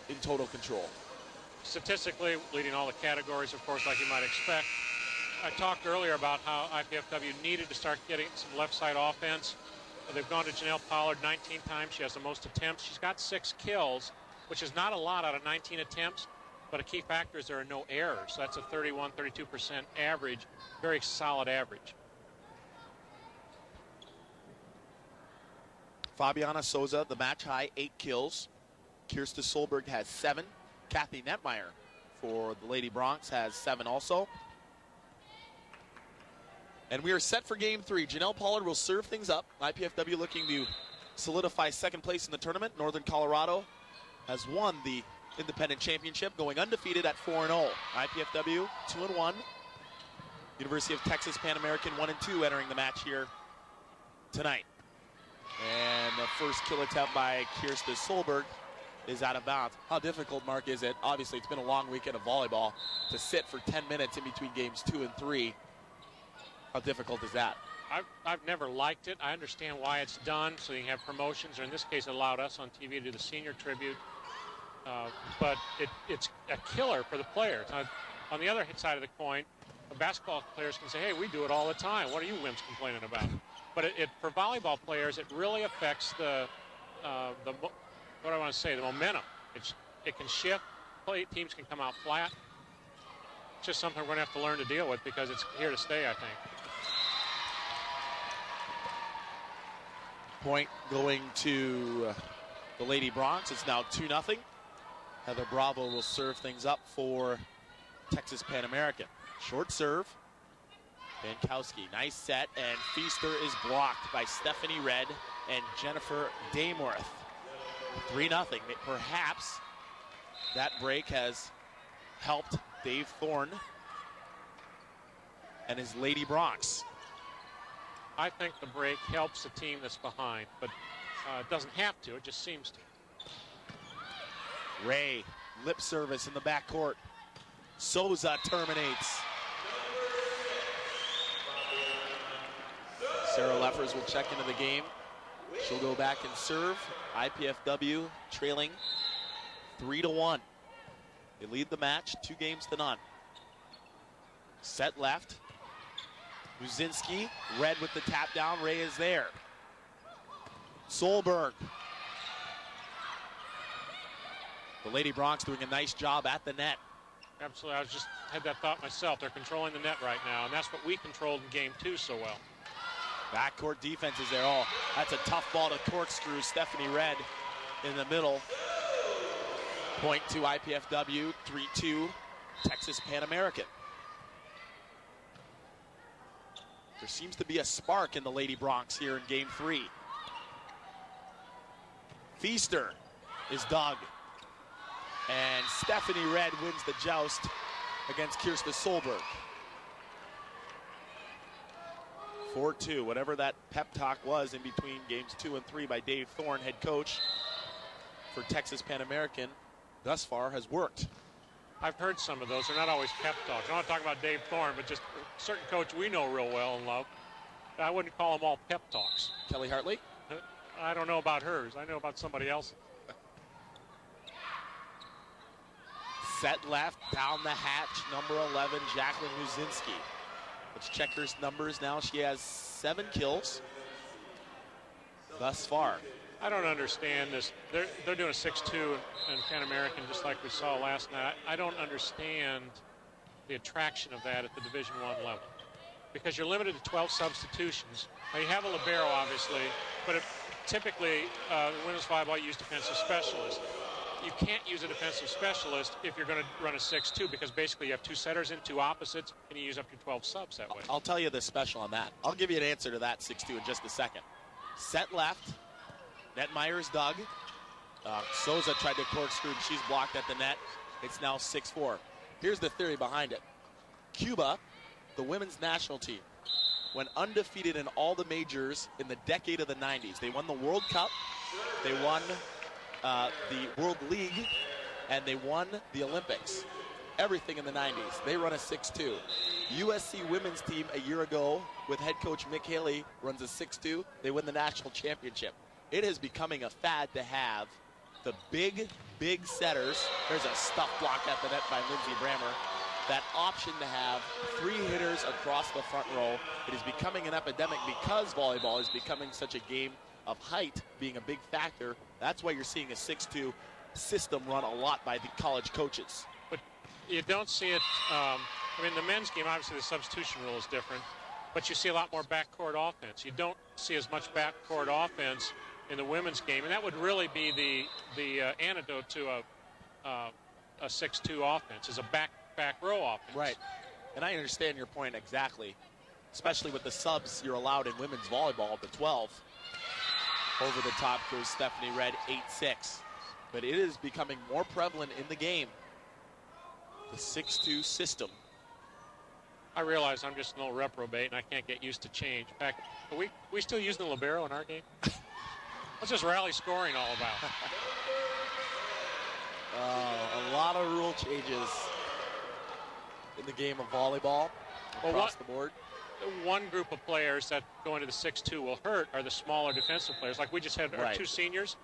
in total control. Statistically, leading all the categories, of course, like you might expect. I talked earlier about how IPFW needed to start getting some left side offense. They've gone to Janelle Pollard 19 times. She has the most attempts. She's got 6 kills, which is not a lot out of 19 attempts, but a key factor is there are no errors. So that's a 31, 32% average, very solid average. Fabiana Souza, the match high, 8 kills. Kirsta Solberg has 7. Kathy Netmeyer for the Lady Bronx has 7 also. And we are set for game 3. Janelle Pollard will serve things up. IPFW looking to solidify second place in the tournament. Northern Colorado has won the independent championship, going undefeated at 4-0. IPFW 2-1. University of Texas Pan American 1-2 entering the match here tonight. And the first kill attempt by Kirsta Solberg is out of bounds. How difficult, Mark, is it? Obviously, it's been a long weekend of volleyball to sit for 10 minutes in between games 2 and 3. How difficult is that? I've never liked it. I understand why it's done, so you can have promotions, or in this case, it allowed us on TV to do the senior tribute. But it's a killer for the players. On the other side of the coin, basketball players can say, hey, we do it all the time. What are you wimps complaining about? But for volleyball players, it really affects the what do I want to say, the momentum. It can shift. Teams can come out flat. It's just something we're going to have to learn to deal with because it's here to stay, I think. Point going to the Lady Bronx. It's now 2-0. Heather Bravo will serve things up for Texas Pan American. Short serve. Bankowski, nice set, and Feaster is blocked by Stephanie Red and Jennifer Dameworth. 3-0. Perhaps that break has helped Dave Thorne and his Lady Bronx. I think the break helps the team that's behind, but it doesn't have to. It just seems to. Ray, lip service in the backcourt. Souza terminates. Sarah Leffers will check into the game. She'll go back and serve. IPFW trailing 3-1. They lead the match 2-0. Set left. Muzinski, Red with the tap down. Ray is there. Solberg. The Lady Bronx doing a nice job at the net. Absolutely. I just had that thought myself. They're controlling the net right now, and that's what we controlled in game 2 so well. Backcourt defense is there. Oh, that's a tough ball to corkscrew. Stephanie Red in the middle. Point to IPFW, 3-2, Texas Pan American. There seems to be a spark in the Lady Bronx here in game 3. Feaster is dug. And Stephanie Red wins the joust against Kirsta Solberg. 4-2, whatever that pep talk was in between games 2 and 3 by Dave Thorne, head coach for Texas Pan American, thus far has worked. I've heard some of those. They're not always pep talks. I'm not talking about Dave Thorne, but just a certain coach we know real well and love. I wouldn't call them all pep talks. Kelly Hartley? I don't know about hers. I know about somebody else. Set left, down the hatch, number 11, Jacqueline Muzinski. Let's check her numbers now. She has 7 kills thus far. I don't understand this. They're doing a 6-2 in Pan American just like we saw last night. I don't understand the attraction of that at the Division I level because you're limited to 12 substitutions. Now you have a libero, obviously, but typically women's volleyball use defensive specialists. You can't use a defensive specialist if you're going to run a 6-2 because basically you have 2 setters in 2 opposites and you use up your 12 subs that way. I'll tell you the special on that. I'll give you an answer to that 6-2 in just a second. Set left. Netmeyer is dug. Souza tried to corkscrew and she's blocked at the net. It's now 6-4. Here's the theory behind it. Cuba, the women's national team, went undefeated in all the majors in the decade of the 90s. They won the World Cup. They won the World League, and they won the Olympics. Everything in the 90s. They run a 6-2. USC women's team a year ago with head coach Mick Haley runs a 6-2. They win the national championship. It is becoming a fad to have the big setters. There's a stuff block at the net by Lindsey Brammer. That option to have 3 hitters across the front row. It is becoming an epidemic because volleyball is becoming such a game of height being a big factor. That's why you're seeing a 6-2 system run a lot by the college coaches. But you don't see it, the men's game, obviously the substitution rule is different, but you see a lot more backcourt offense. You don't see as much backcourt offense in the women's game, and that would really be the antidote to a 6-2 offense, is a back row offense. Right, and I understand your point exactly, especially with the subs you're allowed in women's volleyball, the 12. Over the top goes Stephanie Red, 8-6. But it is becoming more prevalent in the game. The 6-2 system. I realize I'm just an old reprobate and I can't get used to change. In fact, are we still using the libero in our game? What's this rally scoring all about? A lot of rule changes in the game of volleyball across the board. One group of players that go into the 6-2 will hurt are the smaller defensive players. Like we just had our 2 seniors.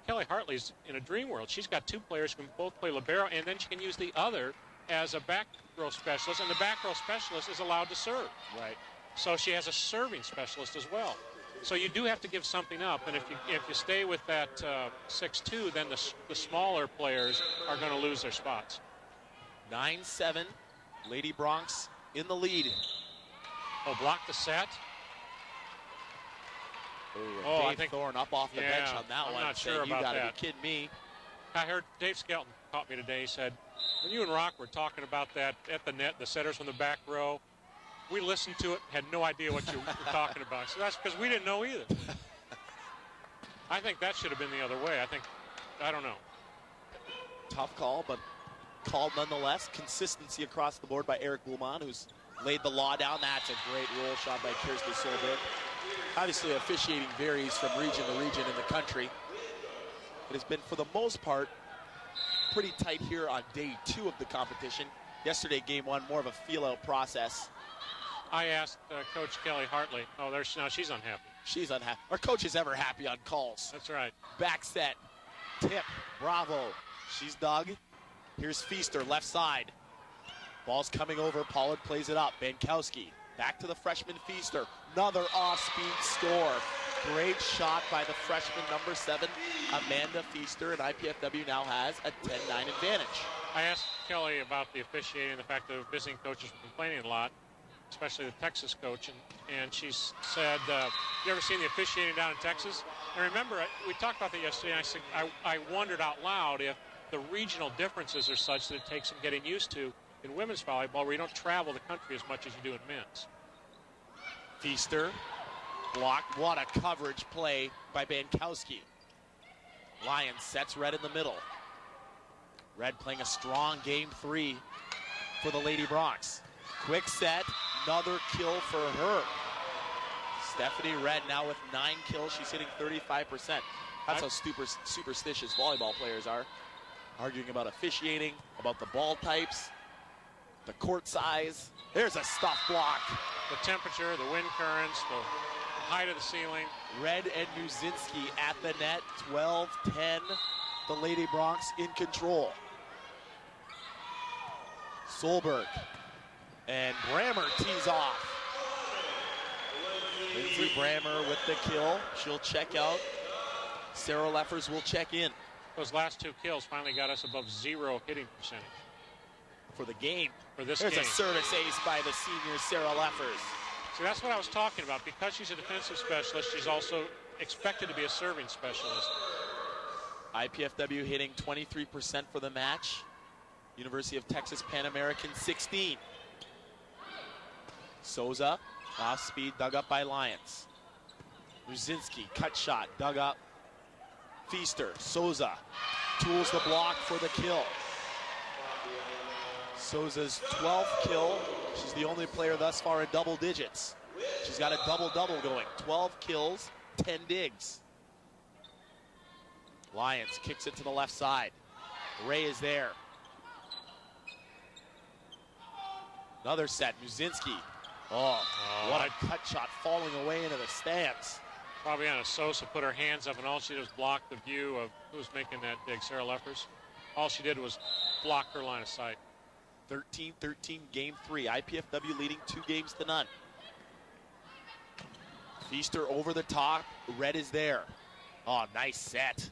Kelly Hartley's in a dream world. She's got 2 players who can both play libero, and then she can use the other as a back row specialist, and the back row specialist is allowed to serve. Right. So she has a serving specialist as well. So you do have to give something up, and if you stay with that 6-2, then the smaller players are going to lose their spots. 9-7, Lady Bronx in the lead. Oh, block the set. Ooh, Dave Thorne up off the bench on that one. I'm not sure about you gotta that. be kidding me. I heard Dave Skelton caught me today. He said, when you and Rock were talking about that at the net, the setters from the back row, we listened to it, had no idea what you were talking about. So that's because we didn't know either. I think that should have been the other way. I don't know. Tough call, but called nonetheless. Consistency across the board by Eric Blumon, who's laid the law down. That's a great roll shot by Kirsten Solberg. Obviously, officiating varies from region to region in the country. It has been, for the most part, pretty tight here on day 2 of the competition. Yesterday, game 1, more of a feel-out process. I asked Coach Kelly Hartley. Oh, now she's unhappy. She's unhappy. Our coach is ever happy on calls. That's right. Back set. Tip. Bravo. She's dug. Here's Feaster, left side. Ball's coming over. Pollard plays it up. Bankowski back to the freshman Feaster. Another off-speed score. Great shot by the freshman number 7, Amanda Feaster, and IPFW now has a 10-9 advantage. I asked Kelly about the officiating, the fact that visiting coaches were complaining a lot, especially the Texas coach, and she said, you ever seen the officiating down in Texas? And remember, we talked about that yesterday, and I said, I wondered out loud if the regional differences are such that it takes some getting used to in women's volleyball, where you don't travel the country as much as you do in men's. Feaster blocked. What a coverage play by Bankowski. Lions sets Red in the middle. Red playing a strong game 3 for the Lady Bronx. Quick set, another kill for her. Stephanie Red now with 9 kills. She's hitting 35%. That's how superstitious volleyball players are. Arguing about officiating, about the ball types, the court size. There's a stuff block. The temperature, the wind currents, the height of the ceiling. Red and Muzinski at the net, 12-10. The Lady Bronx in control. Solberg and Brammer tees off. Lindsay Brammer with the kill. She'll check out. Sarah Leffers will check in. Those last 2 kills finally got us above 0 hitting percentage. For the game. For this There's game. A service ace by the senior Sarah Leffers. See, that's what I was talking about. Because she's a defensive specialist, she's also expected to be a serving specialist. IPFW hitting 23% for the match. University of Texas Pan American 16. Souza, off speed, dug up by Lyons. Muzinski, cut shot, dug up. Feaster, Souza, tools the block for the kill. Souza's 12th kill. She's the only player thus far in double digits. She's got a double-double going. 12 kills, 10 digs. Lyons kicks it to the left side. Ray is there. Another set, Muzinski. Oh, what a cut shot falling away into the stands. Fabiana Sosa put her hands up, and all she did was block the view of who was making that dig, Sarah Leffers. All she did was block her line of sight. 13-13 game 3. IPFW leading 2-0. Feaster over the top. Red is there. Oh, nice set.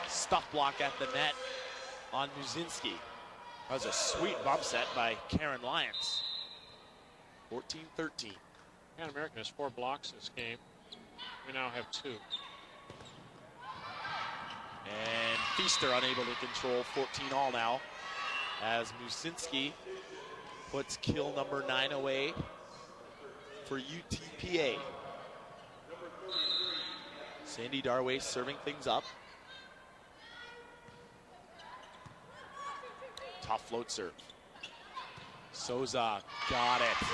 Stuff block at the net on Muzinski. That was a sweet bump set by Karen Lyons. 14-13. Pan American has 4 blocks this game. We now have 2. And Feaster unable to control 14 all now as Muzinski puts kill number 9 away for UTPA. Sandy Darway serving things up. Tough float serve. Souza got it.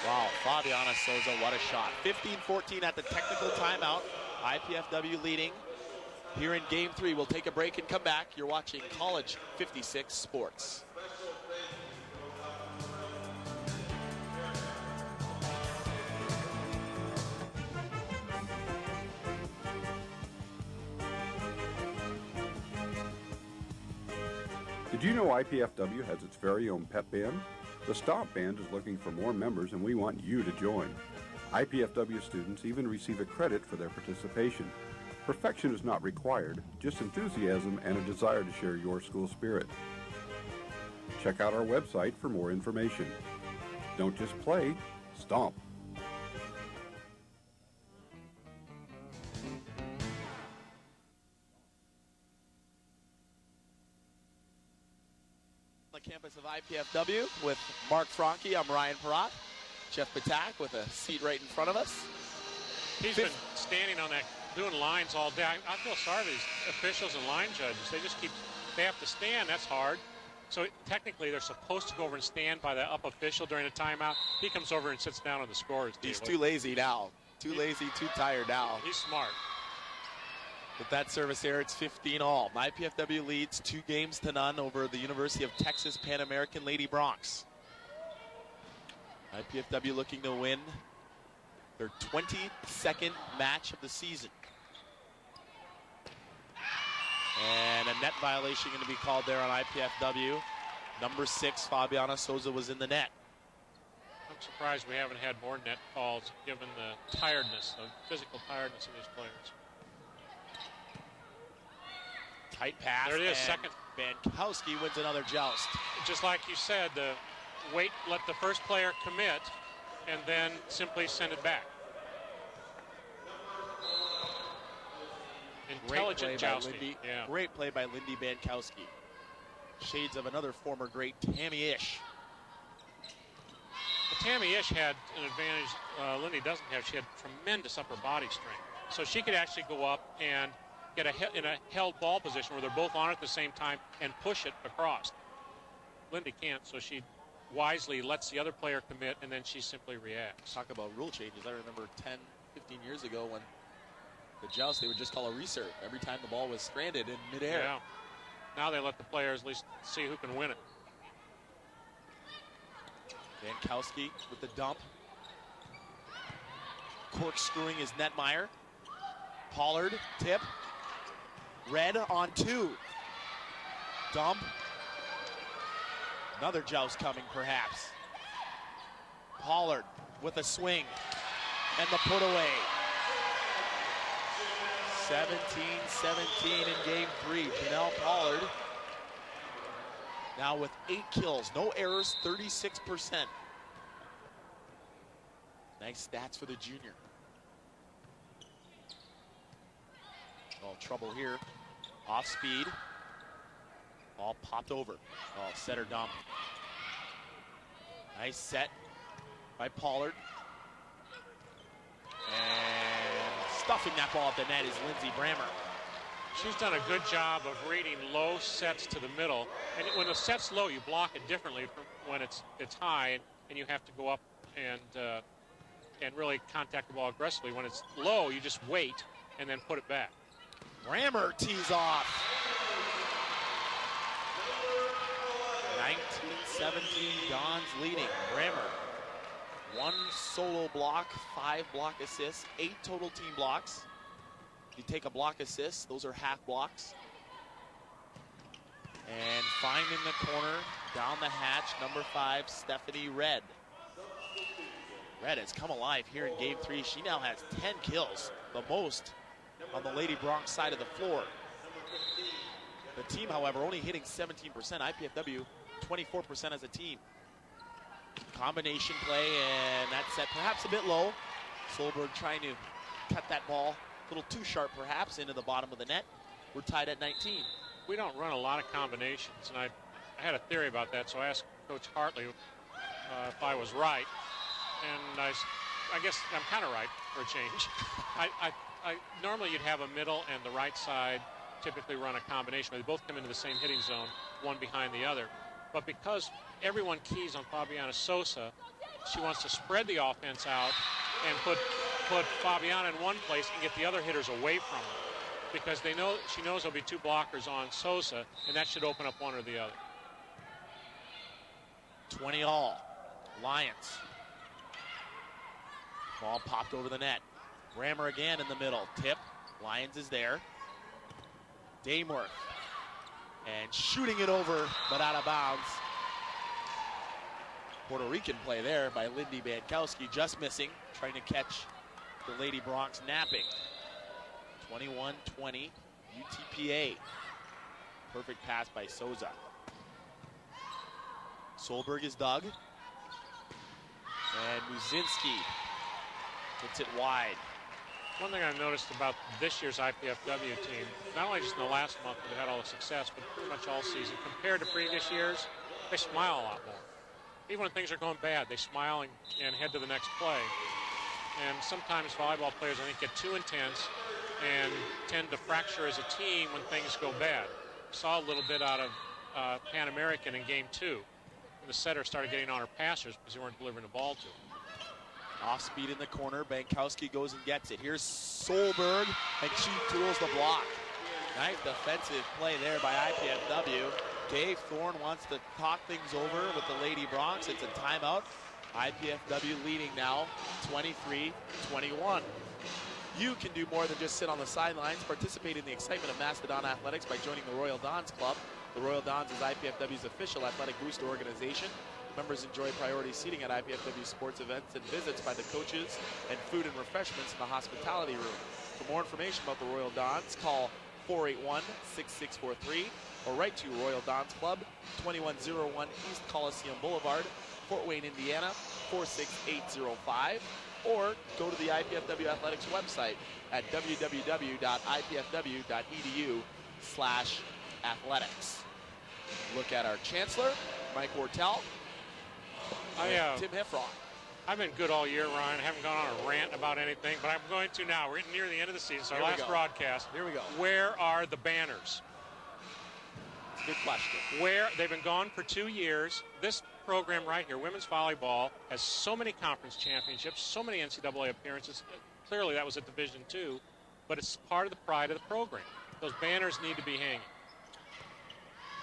Wow, Fabiana Souza, what a shot. 15-14 at the technical timeout. IPFW leading. Here in game 3, we'll take a break and come back. You're watching College 56 Sports. Did you know IPFW has its very own pep band? The Stomp Band is looking for more members, and we want you to join. IPFW students even receive a credit for their participation. Perfection is not required, just enthusiasm and a desire to share your school spirit. Check out our website for more information. Don't just play, stomp. On the campus of IPFW with Mark Franke, I'm Ryan Perrott. Jeff Patak with a seat right in front of us. He's been standing on that, doing lines all day. I feel sorry for these officials and line judges. They have to stand. That's hard. So technically, they're supposed to go over and stand by the up official during a timeout. He comes over and sits down on the scorer's table. He's too lazy now. Too tired now. He's smart. With that service error, it's 15 all. IPFW leads 2-0 over the University of Texas Pan American Lady Bronx. IPFW looking to win their 22nd match of the season. And a net violation going to be called there on IPFW. Number 6, Fabiana Souza, was in the net. I'm surprised we haven't had more net calls given the tiredness, the physical tiredness of these players. Tight pass. There it is, and second. Bankowski wins another joust. Just like you said, let the first player commit and then simply send it back. Intelligent jousting. Yeah. Great play by Lindy Bankowski. Shades of another former great, Tammy Ish. But Tammy Ish had an advantage Lindy doesn't have. She had tremendous upper body strength. So she could actually go up and get in a held ball position where they're both on it at the same time and push it across. Lindy can't, so she wisely lets the other player commit, and then she simply reacts. Talk about rule changes. I remember 10, 15 years ago when the joust, they would just call a reserve every time the ball was stranded in midair. Yeah. Now they let the players at least see who can win it. Bankowski with the dump. Corkscrewing is Netmeyer. Pollard, tip. Red on 2. Dump. Another joust coming, perhaps. Pollard with a swing. And the put away. 17-17 in game 3. Janelle Pollard now with 8 kills. No errors, 36%. Nice stats for the junior. Oh, trouble here. Off speed. Ball popped over. Oh, setter dump. Nice set by Pollard. And stuffing that ball at the net is Lindsey Brammer. She's done a good job of reading low sets to the middle. And when the set's low, you block it differently from when it's high, and you have to go up and really contact the ball aggressively. When it's low, you just wait and then put it back. Brammer tees off. 19-17, Dons leading. Brammer, 1 solo block, 5 block assists, 8 total team blocks. You take a block assist, those are half blocks. And find in the corner, down the hatch, number 5, Stephanie Red. Red has come alive here in game 3. She now has 10 kills, the most on the Lady Bronx side of the floor. The team, however, only hitting 17%. IPFW, 24% as a team. Combination play, and that set perhaps a bit low. Solberg trying to cut that ball a little too sharp, perhaps, into the bottom of the net. We're tied at 19. We don't run a lot of combinations, and I had a theory about that, so I asked Coach Hartley if I was right. And I guess I'm kind of right for a change. Normally you'd have a middle and the right side typically run a combination where they both come into the same hitting zone, one behind the other. But because everyone keys on Fabiana Sosa, she wants to spread the offense out and put Fabiana in one place and get the other hitters away from her, because she knows there'll be 2 blockers on Sosa, and that should open up one or the other. 20 all. Lions. Ball popped over the net. Brammer again in the middle. Tip. Lions is there. Dameworth. And shooting it over, but out of bounds. Puerto Rican play there by Lindy Bankowski, just missing, trying to catch the Lady Bronx napping. 21-20, UTPA. Perfect pass by Souza. Solberg is dug. And Muzinski hits it wide. One thing I've noticed about this year's IPFW team, not only just in the last month where they've had all the success, but pretty much all season, compared to previous years, they smile a lot more. Even when things are going bad, they smile and head to the next play. And sometimes volleyball players, I think, get too intense and tend to fracture as a team when things go bad. Saw a little bit out of Pan American in game 2. When the setter started getting on her passers because they weren't delivering the ball to them. Off speed in the corner, Bankowski goes and gets it. Here's Solberg, and she tools the block. Nice defensive play there by IPFW. Dave Thorne wants to talk things over with the Lady Bronx. It's a timeout. IPFW leading now, 23-21. You can do more than just sit on the sidelines. Participate in the excitement of Mastodon Athletics by joining the Royal Dons Club. The Royal Dons is IPFW's official athletic booster organization. Members enjoy priority seating at IPFW sports events and visits by the coaches and food and refreshments in the hospitality room. For more information about the Royal Dons, call 481-6643 or write to Royal Dons Club, 2101 East Coliseum Boulevard, Fort Wayne, Indiana, 46805, or go to the IPFW Athletics website at www.ipfw.edu/athletics. Look at our chancellor, Mike Wortell, and Tim Heffron. I've been good all year, Ryan. I haven't gone on a rant about anything, but I'm going to now. We're near the end of the season, so our last broadcast. Here we go. Where are the banners? Good question. Where they've been gone for 2 years. This program right here, women's volleyball, has so many conference championships, so many NCAA appearances. Clearly that was at Division II, but it's part of the pride of the program. Those banners need to be hanging.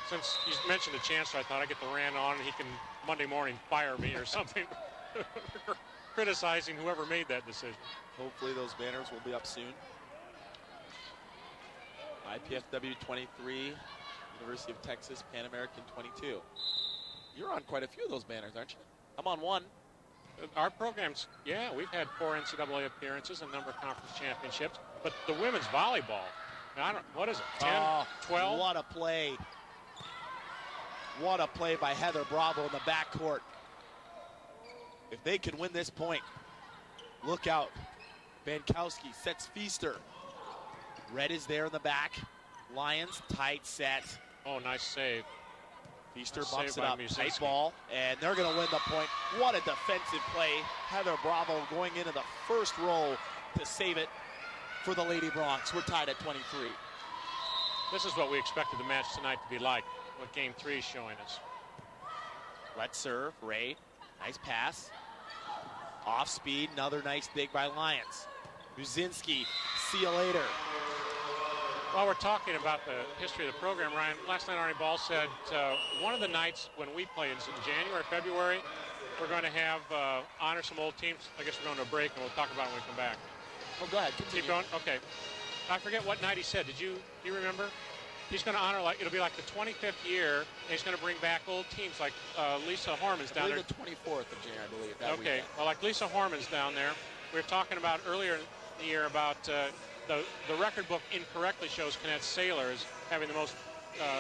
Since you mentioned the chancellor, I thought I'd get the rant on and he can Monday morning fire me or something for criticizing whoever made that decision. Hopefully those banners will be up soon. IPFW 23, University of Texas, Pan American 22. You're on quite a few of those banners, aren't you? I'm on one. Our programs, yeah, we've had 4 NCAA appearances, a number of conference championships, but the women's volleyball, what is it, 10, 12? What a play. What a play by Heather Bravo in the backcourt. If they can win this point, look out. Bankowski sets Feaster. Red is there in the back. Lions, tight set. Oh, nice save. Feaster bumps it up, tight ball, and they're going to win the point. What a defensive play. Heather Bravo going into the first row to save it for the Lady Bronx. We're tied at 23. This is what we expected the match tonight to be like, what Game 3 is showing us. Let's serve, Ray. Nice pass. Off speed, another nice dig by Lions. Buzinski, see you later. While we're talking about the history of the program, Ryan, last night Arnie Ball said one of the nights when we play in January, February, we're going to have honor some old teams. I guess we're going to a break and we'll talk about it when we come back. Oh, go ahead, continue. Keep going? Okay. I forget what night he said. Do you remember? He's going to honor, it'll be like the 25th year, and he's going to bring back old teams like Lisa Horman's down there. The 24th of January, I believe. That okay. weekend. Well, like Lisa Horman's down there. We were talking about earlier in the year about the record book incorrectly shows Canette Saylor as having the most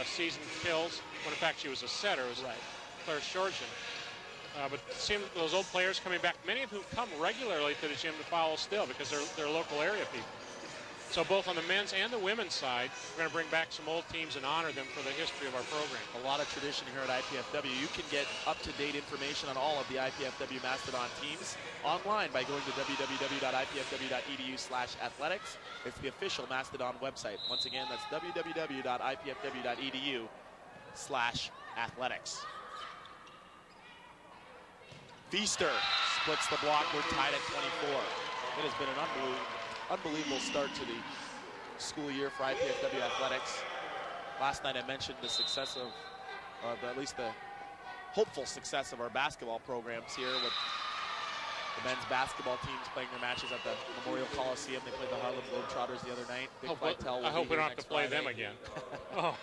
season kills, when in fact she was a setter. It was Claire Shorgen. But it seemed those old players coming back, many of whom come regularly to the gym to follow still because they're local area people. So both on the men's and the women's side, we're going to bring back some old teams and honor them for the history of our program. A lot of tradition here at IPFW. You can get up-to-date information on all of the IPFW Mastodon teams online by going to www.ipfw.edu/athletics. It's the official Mastodon website. Once again, that's www.ipfw.edu/athletics. Feaster splits the block. We're tied at 24. It has been an unbelievable start to the school year for IPFW athletics. Last night I mentioned the success of, at least the hopeful success of our basketball programs here with the men's basketball teams playing their matches at the Memorial Coliseum. They played the Harlem Globetrotters the other night. I hope we don't have to play them again. Oh,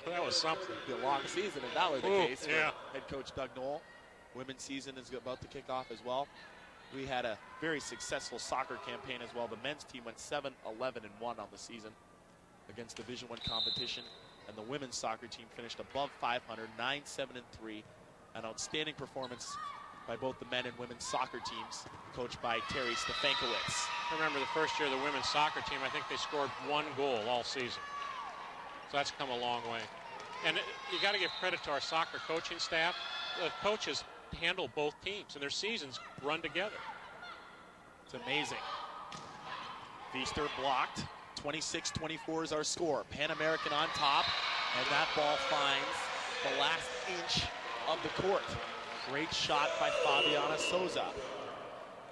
that was something. It'd be a long season if that were the case. Yeah. Head coach Doug Knoll. Women's season is about to kick off as well. We had a very successful soccer campaign as well. The men's team went 7-11-1 on the season against Division I competition, and the women's soccer team finished above 500, 9-7-3. An outstanding performance by both the men and women's soccer teams, coached by Terry Stefankowitz. I remember the first year of the women's soccer team, I think they scored 1 goal all season. So that's come a long way. And you got to give credit to our soccer coaching staff. The coaches handle both teams, and their seasons run together. It's amazing. Feaster blocked. 26-24 is our score. Pan American on top, and that ball finds the last inch of the court. Great shot by Fabiana Souza.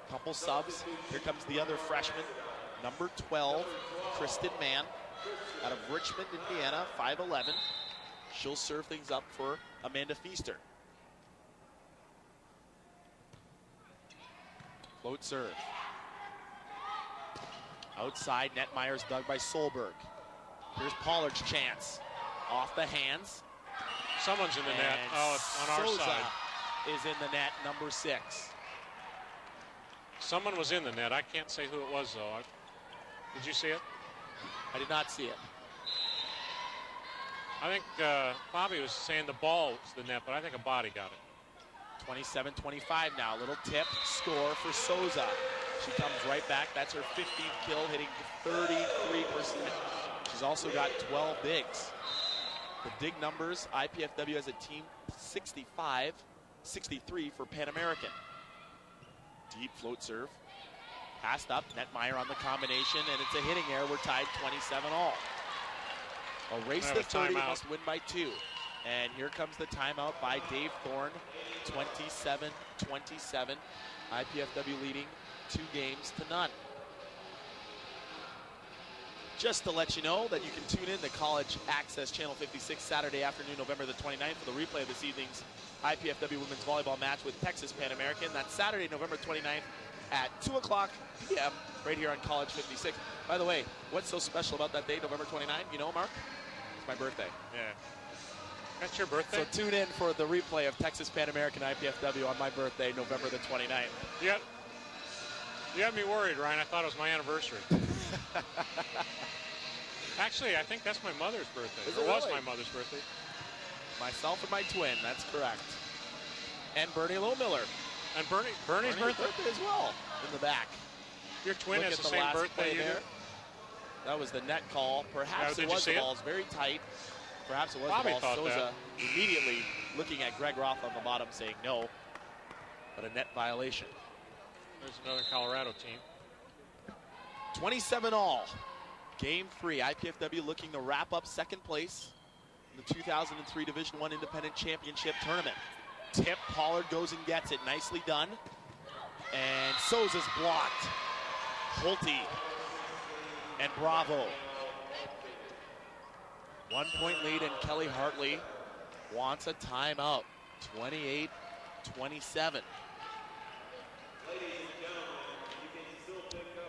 Couple subs. Here comes the other freshman, number 12, Kristen Mann, out of Richmond, Indiana, 5'11". She'll serve things up for Amanda Feaster. Float serve. Outside, Netmeyer's dug by Solberg. Here's Pollard's chance. Off the hands. Someone's in the net. Oh, it's on our Souza side. is in the net, number 6. Someone was in the net. I can't say who it was, though. Did you see it? I did not see it. I think Bobby was saying the ball was the net, but I think a body got it. 27-25 now. Little tip, score for Souza. She comes right back. That's her 15th kill, hitting 33%. She's also got 12 digs. The dig numbers, IPFW as a team, 65, 63 for Pan American. Deep float serve. Passed up, Netmeyer on the combination, and it's a hitting error. We're tied 27-all. A race to 30, must win by 2. And here comes the timeout by Dave Thorne, 27-27. IPFW leading 2 games to none. Just to let you know that you can tune in to College Access Channel 56 Saturday afternoon, November the 29th for the replay of this evening's IPFW Women's Volleyball match with Texas Pan American. That's Saturday, November 29th at 2 o'clock p.m. right here on College 56. By the way, what's so special about that day, November 29th? You know, Mark? It's my birthday. Yeah. That's your birthday? So tune in for the replay of Texas Pan American IPFW on my birthday, November the 29th. Yep. You had me worried, Ryan. I thought it was my anniversary. Actually, I think that's my mother's birthday. Is it it was really? my mother's birthday. Myself and my twin, that's correct. And Bernie Lowe-Miller. And Bernie's birthday as well in the back. Your twin Look has at the same last birthday play you there. do? That was the net call. Perhaps Did it you was see the it? ball. It's very tight. Perhaps it was Bobby the ball. thought Souza immediately looking at Greg Roth on the bottom saying no, but a net violation. There's another Colorado team. 27-all. Game 3. IPFW looking to wrap up second place in the 2003 Division I Independent Championship Tournament. Tip, Pollard goes and gets it. Nicely done. And Souza's blocked. Holte and Bravo. 1 point lead, and Kelly Hartley wants a timeout. 28-27.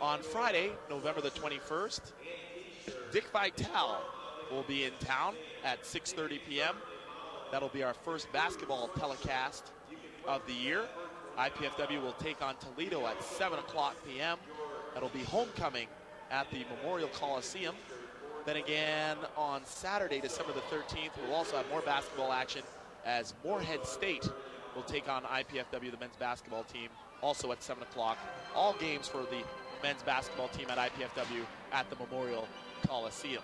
On Friday, November the 21st, Dick Vitale will be in town at 6:30 p.m. That'll be our first basketball telecast of the year. IPFW will take on Toledo at 7 o'clock p.m. That'll be homecoming at the Memorial Coliseum. Then again on Saturday, December the 13th, we'll also have more basketball action as Moorhead State will take on IPFW, the men's basketball team, also at 7 o'clock. All games for the men's basketball team at IPFW at the Memorial Coliseum.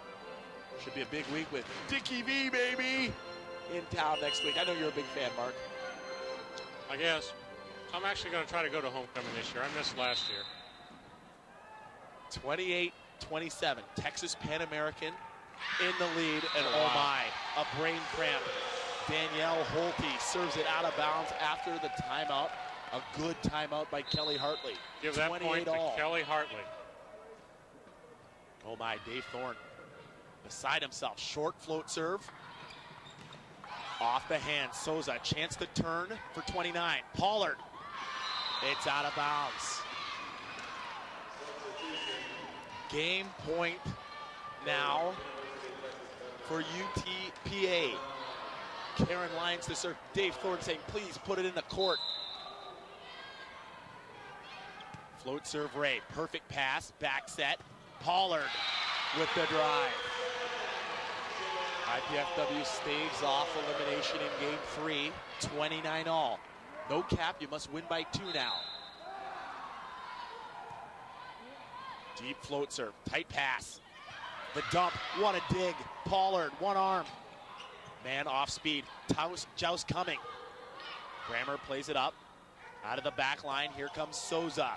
Should be a big week with Dickie V, baby, in town next week. I know you're a big fan, Mark. I guess. I'm actually going to try to go to homecoming this year. I missed last year. 28-27. Texas Pan American in the lead, and oh my, a brain cramp. Danielle Holte serves it out of bounds after the timeout. A good timeout by Kelly Hartley. Give that point to Kelly Hartley. Oh my, Dave Thorne beside himself. Short float serve. Off the hand, Souza, chance to turn for 29. Pollard, it's out of bounds. Game point now for UTPA. Karen Lyons to serve. Dave Thorne saying, please put it in the court. Float serve Ray, perfect pass, back set. Pollard with the drive. IPFW staves off elimination in game 3, 29-all. No cap, you must win by 2 now. Deep float serve, tight pass. The dump, what a dig. Pollard, one arm. Man off speed, Joust coming. Grammer plays it up. Out of the back line, here comes Souza.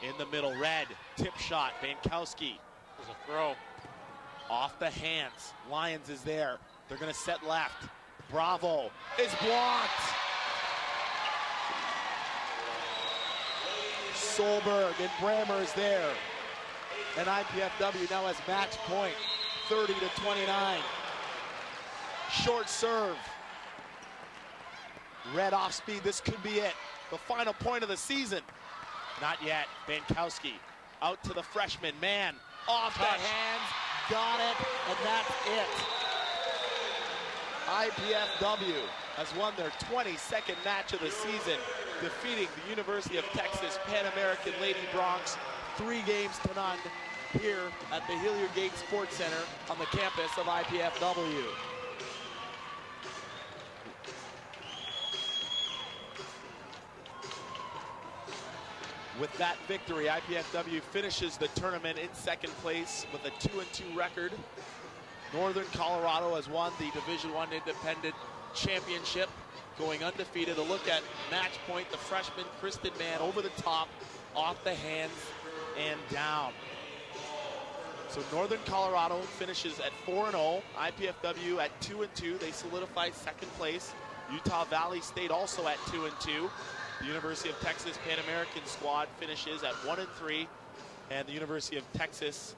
In the middle, Red, tip shot, Bankowski. There's a throw. Off the hands, Lyons is there. They're gonna set left. Bravo is blocked. Solberg and Brammer is there. And IPFW now has match point, 30-29. Short serve. Red off speed, this could be it. The final point of the season. Not yet, Bankowski Out to the freshman. Man, off the hands. Got it, and that's it. IPFW has won their 22nd match of the season, defeating the University of Texas Pan American Lady Broncs 3-0 here at the Hilliard Gate Sports Center on the campus of IPFW. With that victory, IPFW finishes the tournament in second place with a 2-2 record. Northern Colorado has won the Division I Independent Championship, going undefeated. A look at match point, the freshman Kristen Mann over the top, off the hands, and down. So Northern Colorado finishes at 4-0. IPFW at 2-2. They solidify second place. Utah Valley State also at 2-2. The University of Texas Pan American squad finishes at 1-3, and the University of Texas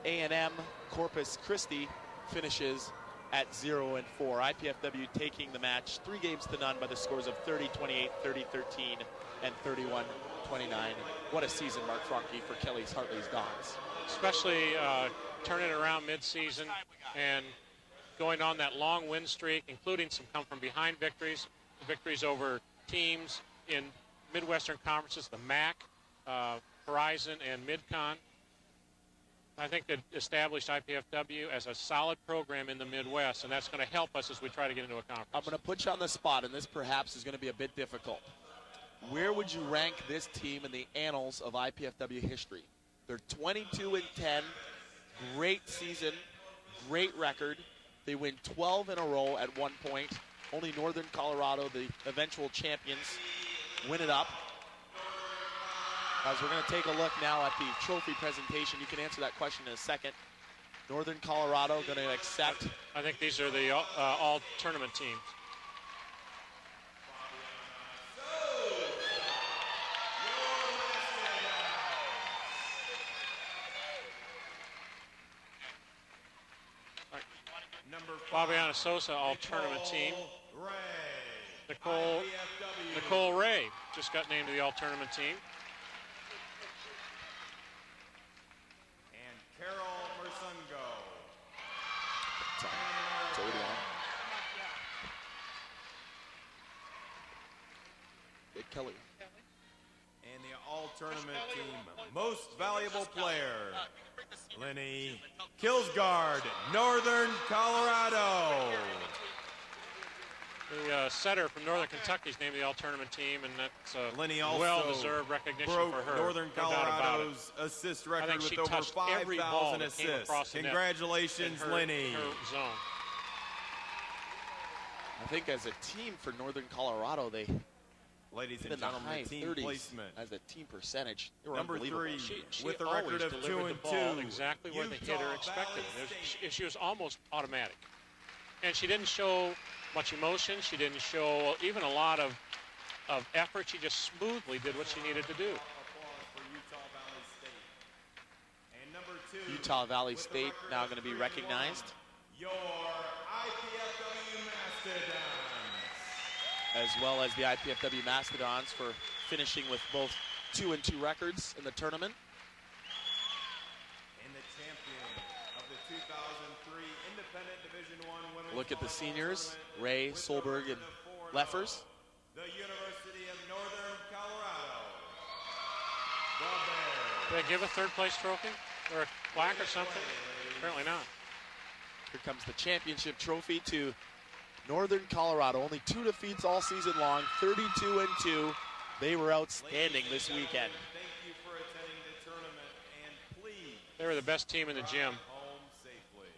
A&M Corpus Christi finishes at 0-4. IPFW taking the match 3-0 by the scores of 30-28, 30-13, and 31-29. What a season, Mark Franke, for Kelly's Hartley's Dons. Especially turning around mid-season and going on that long win streak, including some come-from-behind victories over teams in Midwestern conferences, the MAC, Horizon, and MidCon. I think it established IPFW as a solid program in the Midwest, and that's going to help us as we try to get into a conference. I'm going to put you on the spot, and this perhaps is going to be a bit difficult. Where would you rank this team in the annals of IPFW history? They're 22-10, great season, great record. They win 12 in a row at one point. Only Northern Colorado, the eventual champions, win it up. As we're going to take a look now at the trophy presentation, you can answer that question in a second. Northern Colorado going to accept. I think these are the all tournament teams. Fabiana Sosa, all tournament team. Nicole Ray just got named to the all tournament team. And Carol Mersungo. Big Kelly. And the all tournament team most valuable player, Lenny Kilsgard, Northern Colorado. The setter from Northern Kentucky is named the all-tournament team, and that's Lenny also well-deserved recognition broke for her. Northern No doubt about Colorado's it. assist I record think with she over touched every ball 5,000 that came across assists. the net Congratulations, in her, Lenny. her zone. I think as a team for Northern Colorado, they Ladies in and the gentlemen, high team 30s placement. as a team percentage. They were Number unbelievable. 3 She with a record always of delivered 2-2. the ball exactly where the hitter expected it. She was almost automatic. And she didn't show much emotion. She didn't show even a lot of effort. She just smoothly did what she needed to do. Utah Valley State now going to be recognized. Your IPFW Mastodons. As well as the IPFW Mastodons for finishing with both 2-2 records in the tournament. And the champion of the 2003 Independent Division I Women's Look at the Volleyball seniors, Tournament Ray, with Solberg, and the Leffers. The University of Northern Colorado. The Bears. Did they give a third-place trophy or a plaque or something? Apparently not. Here comes the championship trophy to Northern Colorado. Only 2 defeats all season long, 32-2. They were outstanding this weekend. Thank you for attending the tournament, and please They were the best team in the gym home safely.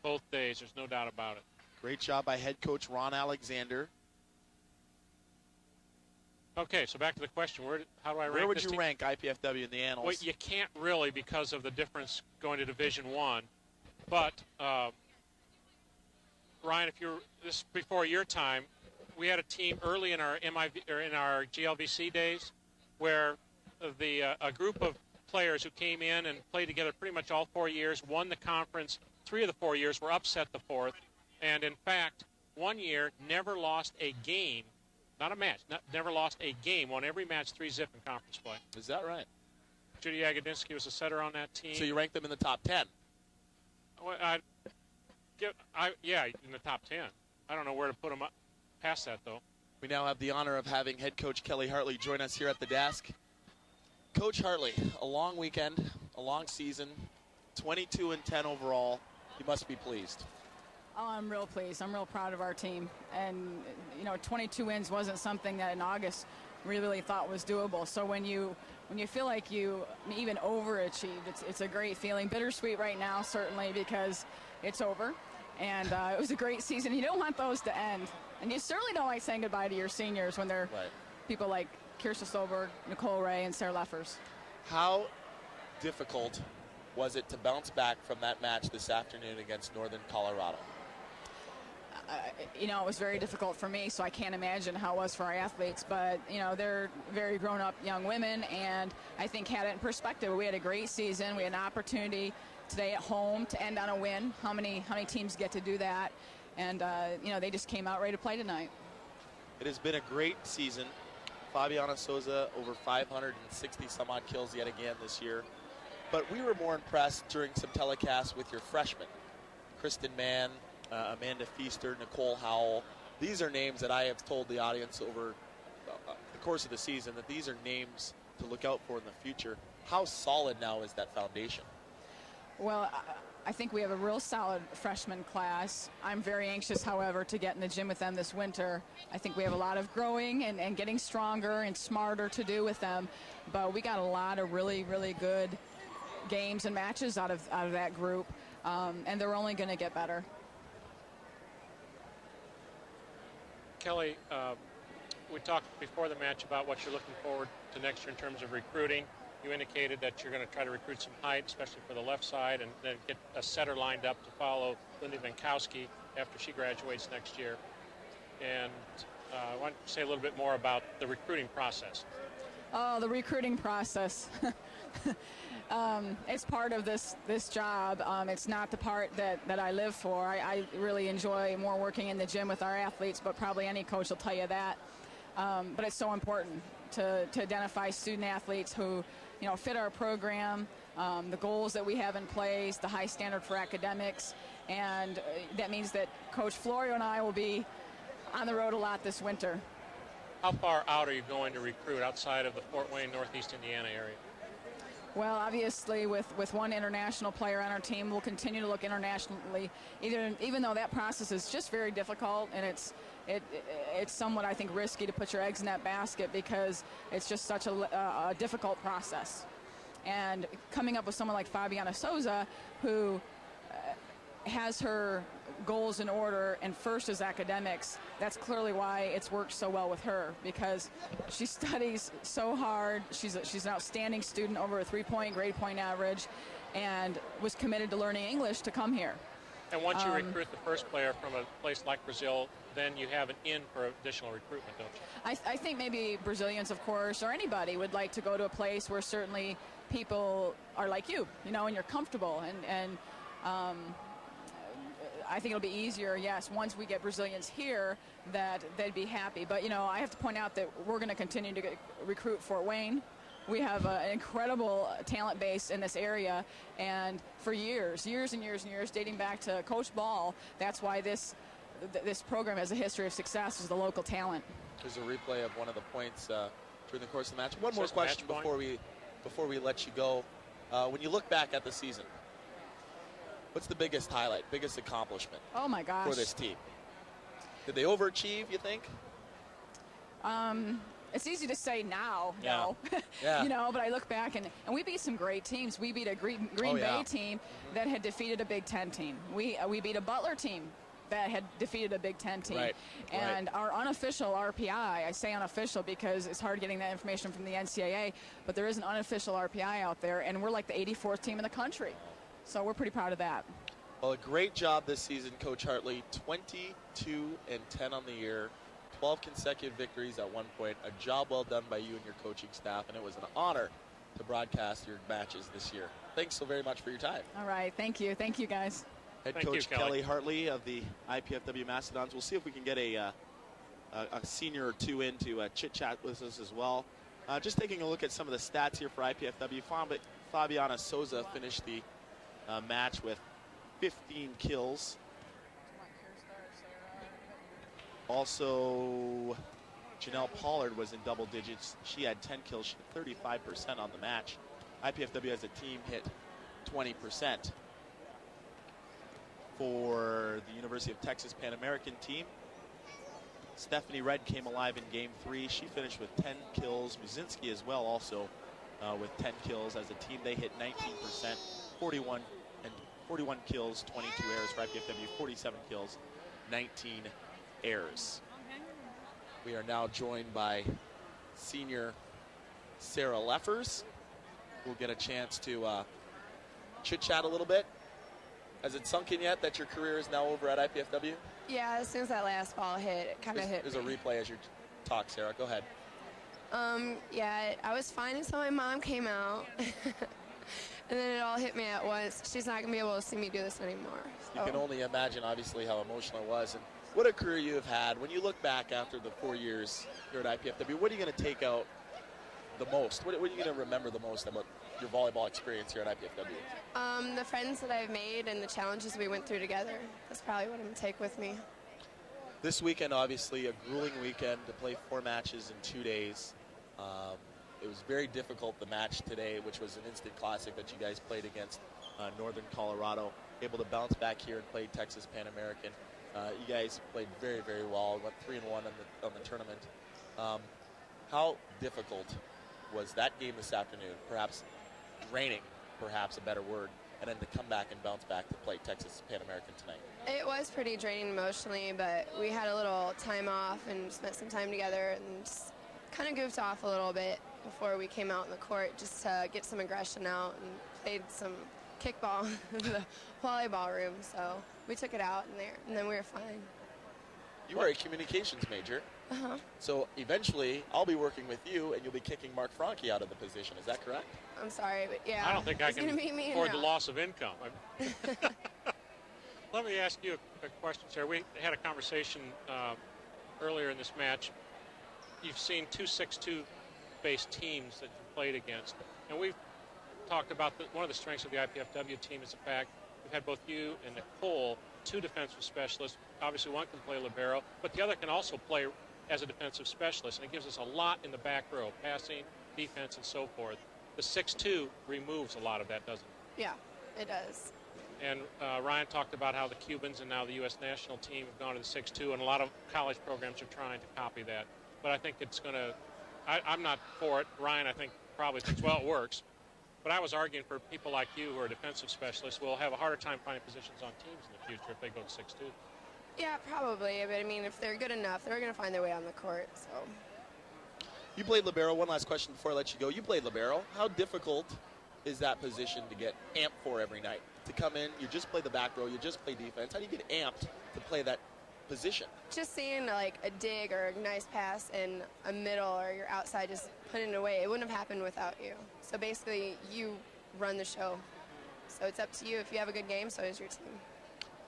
both days. There's no doubt about it. Great job by head coach Ron Alexander. Okay, so back to the question. How do I rank Where would this you team? rank IPFW in the annals? Well, you can't really because of the difference going to Division I. But Ryan, this is before your time, we had a team early in our GLVC days where a group of players who came in and played together pretty much all 4 years, won the conference. 3 of the 4 years were upset the 4th, and in fact, 1 year never lost a game, not a match, never lost a game, won every match 3-0 in conference play. Is that right? Judy Agadinsky was a setter on that team. So you rank them in the top 10? Well, yeah, in the top 10. I don't know where to put them up past that, though. We now have the honor of having head coach Kelly Hartley join us here at the desk. Coach Hartley, a long weekend, a long season, 22-10 overall. You must be pleased. Oh, I'm real pleased. I'm real proud of our team. And, 22 wins wasn't something that in August we really thought was doable. So when you feel like you even overachieved, it's a great feeling. Bittersweet right now, certainly, because it's over. And it was a great season. You don't want those to end. And you certainly don't like saying goodbye to your seniors when they're people like Kirsten Stolberg, Nicole Ray, and Sarah Leffers. How difficult was it to bounce back from that match this afternoon against Northern Colorado? It was very difficult for me, so I can't imagine how it was for our athletes. But, they're very grown-up young women, and I think had it in perspective. We had a great season. We had an opportunity today at home to end on a win. How many teams get to do that? And, they just came out ready to play tonight. It has been a great season. Fabiana Souza, over 560 some odd kills yet again this year. But we were more impressed during some telecasts with your freshmen. Kristen Mann, Amanda Feaster, Nicole Howell. These are names that I have told the audience over the course of the season that these are names to look out for in the future. How solid now is that foundation? Well, I think we have a real solid freshman class. I'm very anxious, however, to get in the gym with them this winter. I think we have a lot of growing and getting stronger and smarter to do with them. But we got a lot of really, really good games and matches out of that group, and they're only going to get better. Kelly, we talked before the match about what you're looking forward to next year in terms of recruiting. You indicated that you're going to try to recruit some height, especially for the left side, and then get a setter lined up to follow Lindy Vankowski after she graduates next year. And I want to say a little bit more about the recruiting process. Oh, the recruiting process. It's part of this job. It's not the part that I live for. I really enjoy more working in the gym with our athletes, but probably any coach will tell you that. But it's so important to identify student athletes who fit our program, the goals that we have in place, the high standard for academics, and that means that Coach Florio and I will be on the road a lot this winter. How far out are you going to recruit outside of the Fort Wayne, Northeast Indiana area? Well, obviously, with one international player on our team, we'll continue to look internationally, even though that process is just very difficult, and it's somewhat, I think, risky to put your eggs in that basket because it's just such a difficult process. And coming up with someone like Fabiana Souza, who has her goals in order and first is academics, that's clearly why it's worked so well with her, because she studies so hard. She's an outstanding student, over a 3-point grade point average, and was committed to learning English to come here. And once you recruit the first player from a place like Brazil, then you have an in for additional recruitment, don't you? I think maybe Brazilians, of course, or anybody would like to go to a place where certainly people are like you, and you're comfortable. And I think it'll be easier, yes, once we get Brazilians here, that they'd be happy. But, I have to point out that we're going to continue to recruit Fort Wayne. We have an incredible talent base in this area, and for years and years, dating back to Coach Ball, that's why this program has a history of success, is the local talent. There's a replay of one of the points during the course of the match. One more question before we let you go. When you look back at the season, what's the biggest highlight, biggest accomplishment oh my gosh, for this team? Did they overachieve, you think? It's easy to say now, Yeah. but I look back and we beat some great teams. We beat a Green Bay team that had defeated a Big Ten team. We beat a Butler team that had defeated a Big Ten team. And our unofficial RPI, I say unofficial because it's hard getting that information from the NCAA, but there is an unofficial RPI out there, and we're like the 84th team in the country. So we're pretty proud of that. Well, a great job this season, Coach Hartley. 22-10 on the year, 12 consecutive victories at one point. A job well done by you and your coaching staff, and it was an honor to broadcast your matches this year. Thanks so very much for your time. All right, thank you. Thank you, guys. Head coach Kelly Hartley of the IPFW Mastodons. We'll see if we can get a senior or two in to chit-chat with us as well. Just taking a look at some of the stats here for IPFW, Fabiana Souza finished the match with 15 kills. Also, Janelle Pollard was in double digits. She had 10 kills. She had 35% on the match. IPFW as a team hit 20%. For the University of Texas Pan American team, Stephanie Red came alive in game 3. She finished with 10 kills. Muzinski as well, also with 10 kills. As a team, they hit 19%, 41 kills, 22 errors for IPFW, 47 kills, 19 errors. We are now joined by senior Sarah Leffers. We'll get a chance to chit-chat a little bit. Has it sunk in yet that your career is now over at IPFW? Yeah, as soon as that last ball hit, it kind of hit There's a replay as you talk, Sarah. Go ahead. Yeah, I was fine until my mom came out. And then it all hit me at once. She's not going to be able to see me do this anymore. So. You can only imagine, obviously, how emotional it was. And what a career you have had. When you look back after the 4 years here at IPFW, what are you going to take out the most? What are you going to remember the most about your volleyball experience here at IPFW? The friends that I've made and the challenges we went through together. That's probably what I'm going to take with me. This weekend, obviously, a grueling weekend to play 4 matches in 2 days. It was very difficult, the match today, which was an instant classic that you guys played against Northern Colorado. Able to bounce back here and play Texas Pan American. You guys played very, very well. Went 3-1 on the tournament. How difficult was that game this afternoon? Perhaps draining, perhaps a better word, and then to come back and bounce back to play Texas Pan American tonight. It was pretty draining emotionally, but we had a little time off and spent some time together and just kind of goofed off a little bit before we came out in the court just to get some aggression out and played some kickball in the volleyball room. So we took it out in there, and then we were fine. You are a communications major. Uh-huh. So eventually, I'll be working with you, and you'll be kicking Mark Franke out of the position. Is that correct? I'm sorry, but yeah. I don't think I it's can gonna be me afford the now. loss of income. Let me ask you a question, Sarah. We had a conversation earlier in this match. You've seen 2 6-2 based teams that you played against, and we've talked about one of the strengths of the IPFW team is the fact we've had both you and Nicole, 2 defensive specialists. Obviously, one can play libero, but the other can also play as a defensive specialist, and it gives us a lot in the back row, passing, defense, and so forth. The 6-2 removes a lot of that, doesn't it? Yeah, it does. And Ryan talked about how the Cubans and now the U.S. national team have gone to the 6-2, and a lot of college programs are trying to copy that. But I think it's going to – I'm not for it. Ryan, I think, probably thinks, well, it works. But I was arguing for people like you who are defensive specialists will have a harder time finding positions on teams in the future if they go to 6-2. Yeah, probably. But, I mean, if they're good enough, they're going to find their way on the court. So. You played libero. One last question before I let you go. You played libero. How difficult is that position to get amped for every night? To come in, you just play the back row, you just play defense. How do you get amped to play that position? Just seeing like a dig or a nice pass in a middle or you're outside just putting it away, it wouldn't have happened without you. So basically, you run the show. So it's up to you. If you have a good game, so is your team.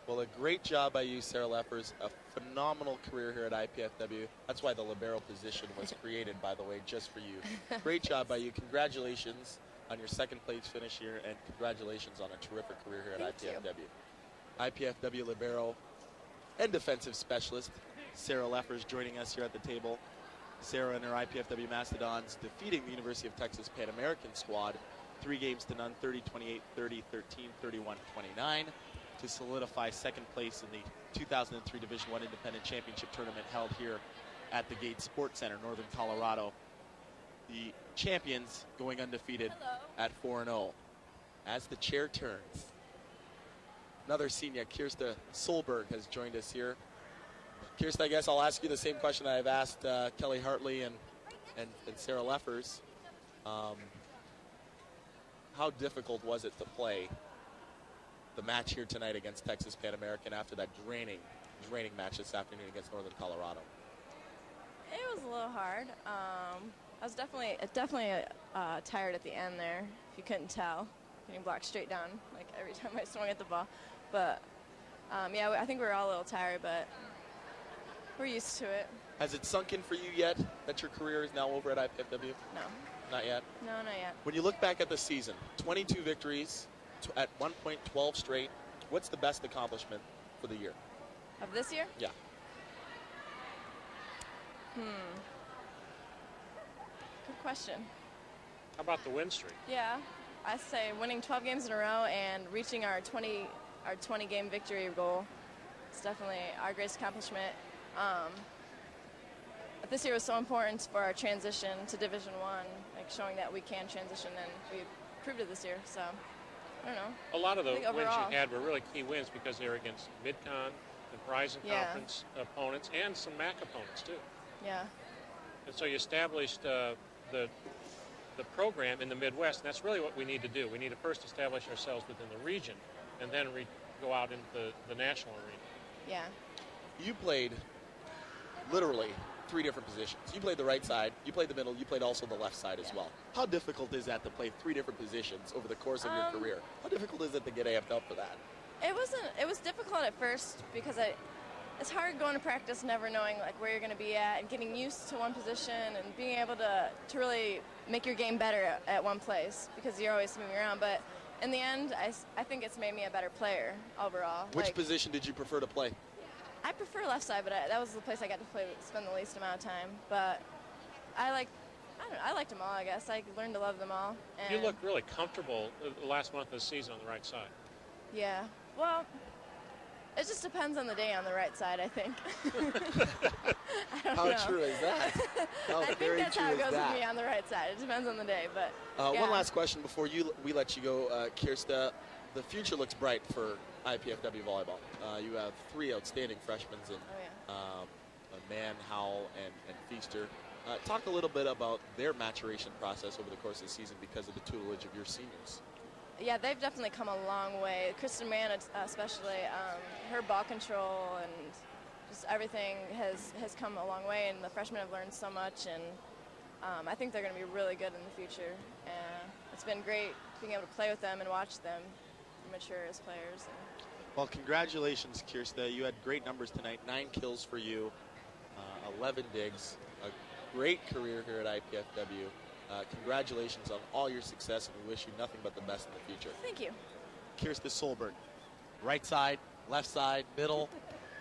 Well, a great job by you, Sarah Leffers. A phenomenal career here at IPFW. That's why the libero position was created, by the way, just for you. Great job by you. Congratulations on your second place finish here, and congratulations on a terrific career here at IPFW. IPFW libero and defensive specialist Sarah Leffers joining us here at the table. Sarah and her IPFW Mastodons defeating the University of Texas Pan American squad 3-0, 30-28, 30-13, 31-29 to solidify second place in the 2003 Division I Independent Championship Tournament held here at the Gates Sports Center, Northern Colorado. The champions going undefeated at 4-0. As the chair turns, another senior, Kirsta Solberg, has joined us here. Kirsta, I guess I'll ask you the same question I've asked Kelly Hartley and Sarah Leffers. How difficult was it to play the match here tonight against Texas Pan American after that draining match this afternoon against Northern Colorado? It was a little hard. I was definitely tired at the end there, if you couldn't tell. Getting blocked straight down, like every time I swung at the ball. But, yeah, I think we were all a little tired, but We're used to it. Has it sunk in for you yet that your career is now over at IPFW? No. Not yet? No, not yet. When you look back at the season, 22 victories, at one point 12 straight, what's the best accomplishment for the year? Of this year? Yeah. Good question. How about the win streak? Yeah, I say winning 12 games in a row and reaching our 20 game victory goal. It's definitely our greatest accomplishment. But this year was so important for our transition to Division I, like showing that we can transition, and we proved it this year. So I don't know. A lot of the I think wins overall, you had were really key wins because they were against Mid-Con and Horizon Yeah. Conference opponents and some MAC opponents too. Yeah. And so you established the program in the Midwest, and that's really what we need to do. We need to first establish ourselves within the region, and then go out into the national arena. Yeah. You played literally 3 different positions. You played the right side, you played the middle, you played also the left side as well. How difficult is that to play 3 different positions over the course of your career? How difficult is it to get amped up for that? It was difficult at first because it's hard going to practice never knowing like where you're going to be at and getting used to one position and being able to really make your game better at one place because you're always moving around. But in the end, I think it's made me a better player overall. Which position did you prefer to play? I prefer left side, but that was the place I got to spend the least amount of time. But I liked them all, I guess. I learned to love them all. And You looked really comfortable the last month of the season on the right side. Yeah. Well, it just depends on the day on the right side, I think. I don't How know. true is that? How I think very that's true how it is goes that? with me on the right side. It depends on the day, but yeah. One last question before we let you go, Kirsta. The future looks bright for IPFW volleyball. You have 3 outstanding freshmen in Mann, Howell, and Feaster. Talk a little bit about their maturation process over the course of the season because of the tutelage of your seniors. Yeah, they've definitely come a long way. Kristen Mann, especially, her ball control and just everything has come a long way, and the freshmen have learned so much, and I think they're going to be really good in the future. And it's been great being able to play with them and watch them mature as players. Well, congratulations, Kirsta. You had great numbers tonight. 9 kills for you, 11 digs, a great career here at IPFW. Congratulations on all your success, and we wish you nothing but the best in the future. Thank you. Kirsta Solberg, right side, left side, middle,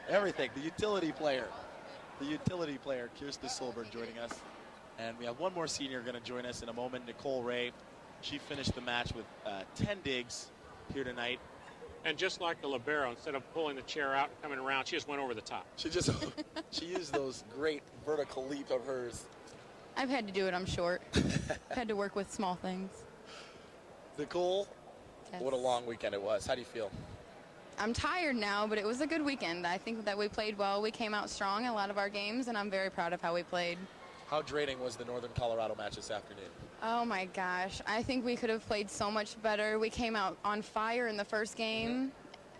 everything. The utility player, Kirsta Solberg joining us. And we have one more senior going to join us in a moment, Nicole Ray. She finished the match with 10 digs here tonight. And just like the libero, instead of pulling the chair out and coming around, she just went over the top. She used those great vertical leap of hers. I've had to do it, I'm short. I've had to work with small things. Nicole, Yes. what a long weekend it was. How do you feel? I'm tired now, but it was a good weekend. I think that we played well. We came out strong in a lot of our games, and I'm very proud of how we played. How draining was the Northern Colorado match this afternoon? Oh my gosh, I think we could have played so much better. We came out on fire in the first game,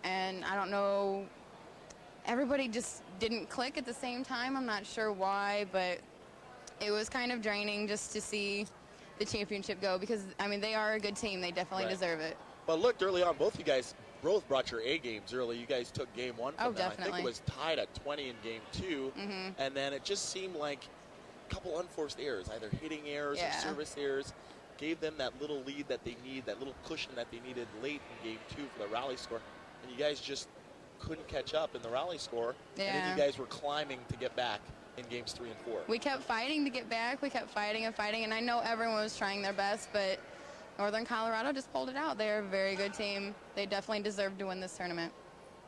and I don't know, everybody just didn't click at the same time. I'm not sure why, but it was kind of draining just to see the championship go because, I mean, they are a good team. They definitely deserve it. Well, looked early on, both you guys both brought your A games early. You guys took game 1 from them. Definitely. I think it was tied at 20 in game 2, and then it just seemed like a couple unforced errors, either hitting errors or service errors, gave them that little lead that they need, that little cushion that they needed late in game 2 for the rally score, and you guys just couldn't catch up in the rally score, and then you guys were climbing to get back in games 3 and 4. We kept fighting to get back. We kept fighting and fighting, and I know everyone was trying their best, but Northern Colorado just pulled it out. They're a very good team. They definitely deserve to win this tournament.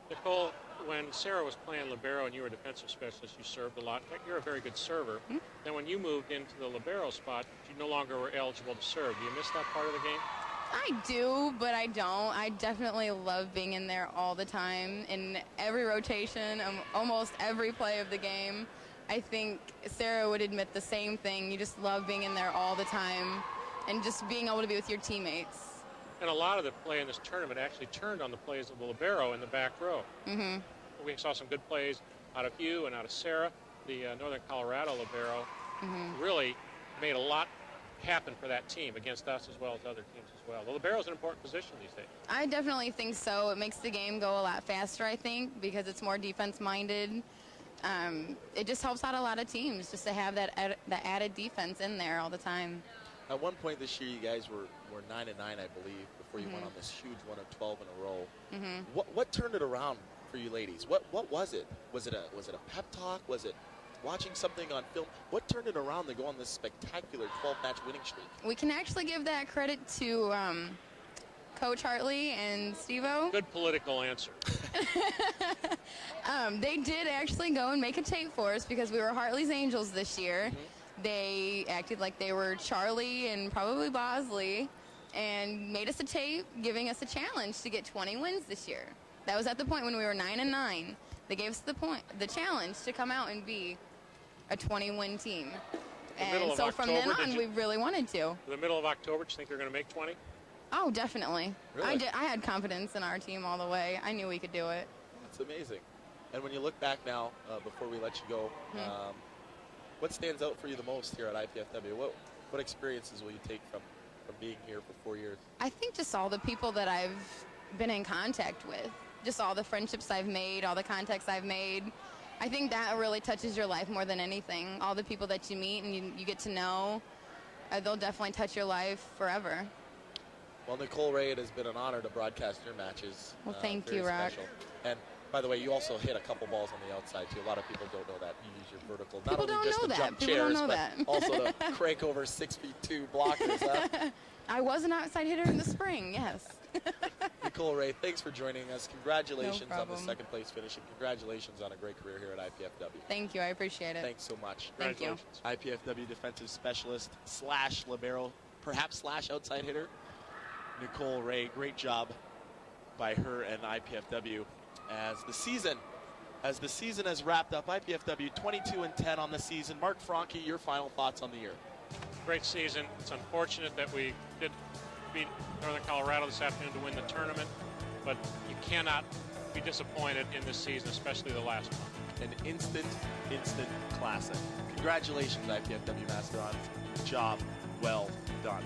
Nicole, when Sarah was playing libero and you were a defensive specialist, you served a lot. You're a very good server. Then when you moved into the libero spot, you no longer were eligible to serve. Do you miss that part of the game? I do, but I don't. I definitely love being in there all the time, in every rotation, almost every play of the game. I think Sarah would admit the same thing. You just love being in there all the time and just being able to be with your teammates. And a lot of the play in this tournament actually turned on the plays of the libero in the back row. We saw some good plays out of you and out of Sarah. The Northern Colorado libero really made a lot happen for that team against us as well as other teams as well. The libero is an important position these days. I definitely think so. It makes the game go a lot faster, I think, because it's more defense-minded. it just helps out a lot of teams just to have that added defense in there all the time. At one point this year, you guys were 9-9, I believe, before you went on this huge run of 12 in a row. What turned it around for you ladies? What was it? Was it a pep talk? Was it watching something on film? What turned it around to go on this spectacular 12-match winning streak? We can actually give that credit to Coach Hartley and Steve-O. Good political answer. They did actually go and make a tape for us because we were Hartley's Angels this year. They acted like they were Charlie and probably Bosley and made us a tape giving us a challenge to get 20 wins this year. That was at the point when we were 9-9. They gave us the challenge to come out and be a 20-win team. And so from then on, we really wanted to. In the middle of October, do you think they're going to make 20? Oh, definitely. Really? I had confidence in our team all the way. I knew we could do it. That's amazing. And when you look back now, before we let you go, what stands out for you the most here at IPFW? What experiences will you take from being here for 4 years? I think just all the people that I've been in contact with, just all the friendships I've made, all the contacts I've made. I think that really touches your life more than anything. All the people that you meet and you get to know, they'll definitely touch your life forever. Well, Nicole Ray, it has been an honor to broadcast your matches. Well, thank very you, Rock. special. And by the way, you also hit a couple balls on the outside, too. A lot of people don't know that. You use your vertical, not People only don't just know to that. jump People chairs, don't know but that. also to crank over 6'2" blockers. Huh? I was an outside hitter in the spring, yes. Nicole Ray, thanks for joining us. Congratulations on the problem. second place finish, and congratulations on a great career here at IPFW. Thank you. I appreciate it. Thanks so much. Thank you. IPFW defensive specialist / libero, perhaps / outside hitter, Nicole Ray. Great job by her and IPFW as the season has wrapped up. IPFW 22-10 on the season. Mark Franke, your final thoughts on the year? Great season. It's unfortunate that we did beat Northern Colorado this afternoon to win the tournament, but you cannot be disappointed in this season, especially the last one. An instant classic. Congratulations, IPFW Mastodons. Job well done.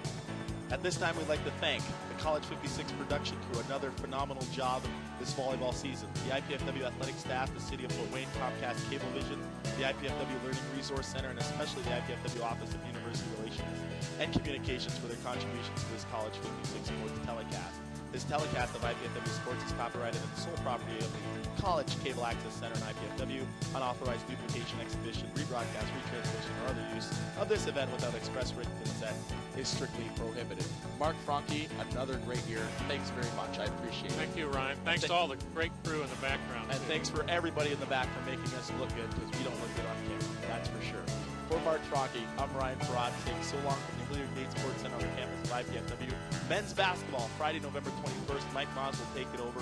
At this time, we'd like to thank the College 56 production crew. Another phenomenal job this volleyball season. The IPFW athletic staff, the City of Fort Wayne, Comcast Cablevision, the IPFW Learning Resource Center, and especially the IPFW Office of University Relations and Communications for their contributions to this College 56 Sports telecast. This telecast of IPFW Sports is copyrighted and the sole property of the College Cable Access Center and IPFW. Unauthorized duplication, exhibition, rebroadcast, retransmission, or other use of this event without express written consent is strictly prohibited. Mark Franke, another great year. Thanks very much. I appreciate it. Thank you, Ryan. Thanks to all the great crew in the background. And thanks for everybody in the back for making us look good, because we don't look good on camera. That's for sure. For Mark Franke, I'm Ryan Farad, saying so long from the Hilliard Gate Sports Center on the campus of IPFW. Men's basketball, Friday, November 21st. Mike Moss will take it over.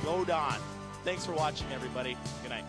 Go Don. Thanks for watching, everybody. Good night.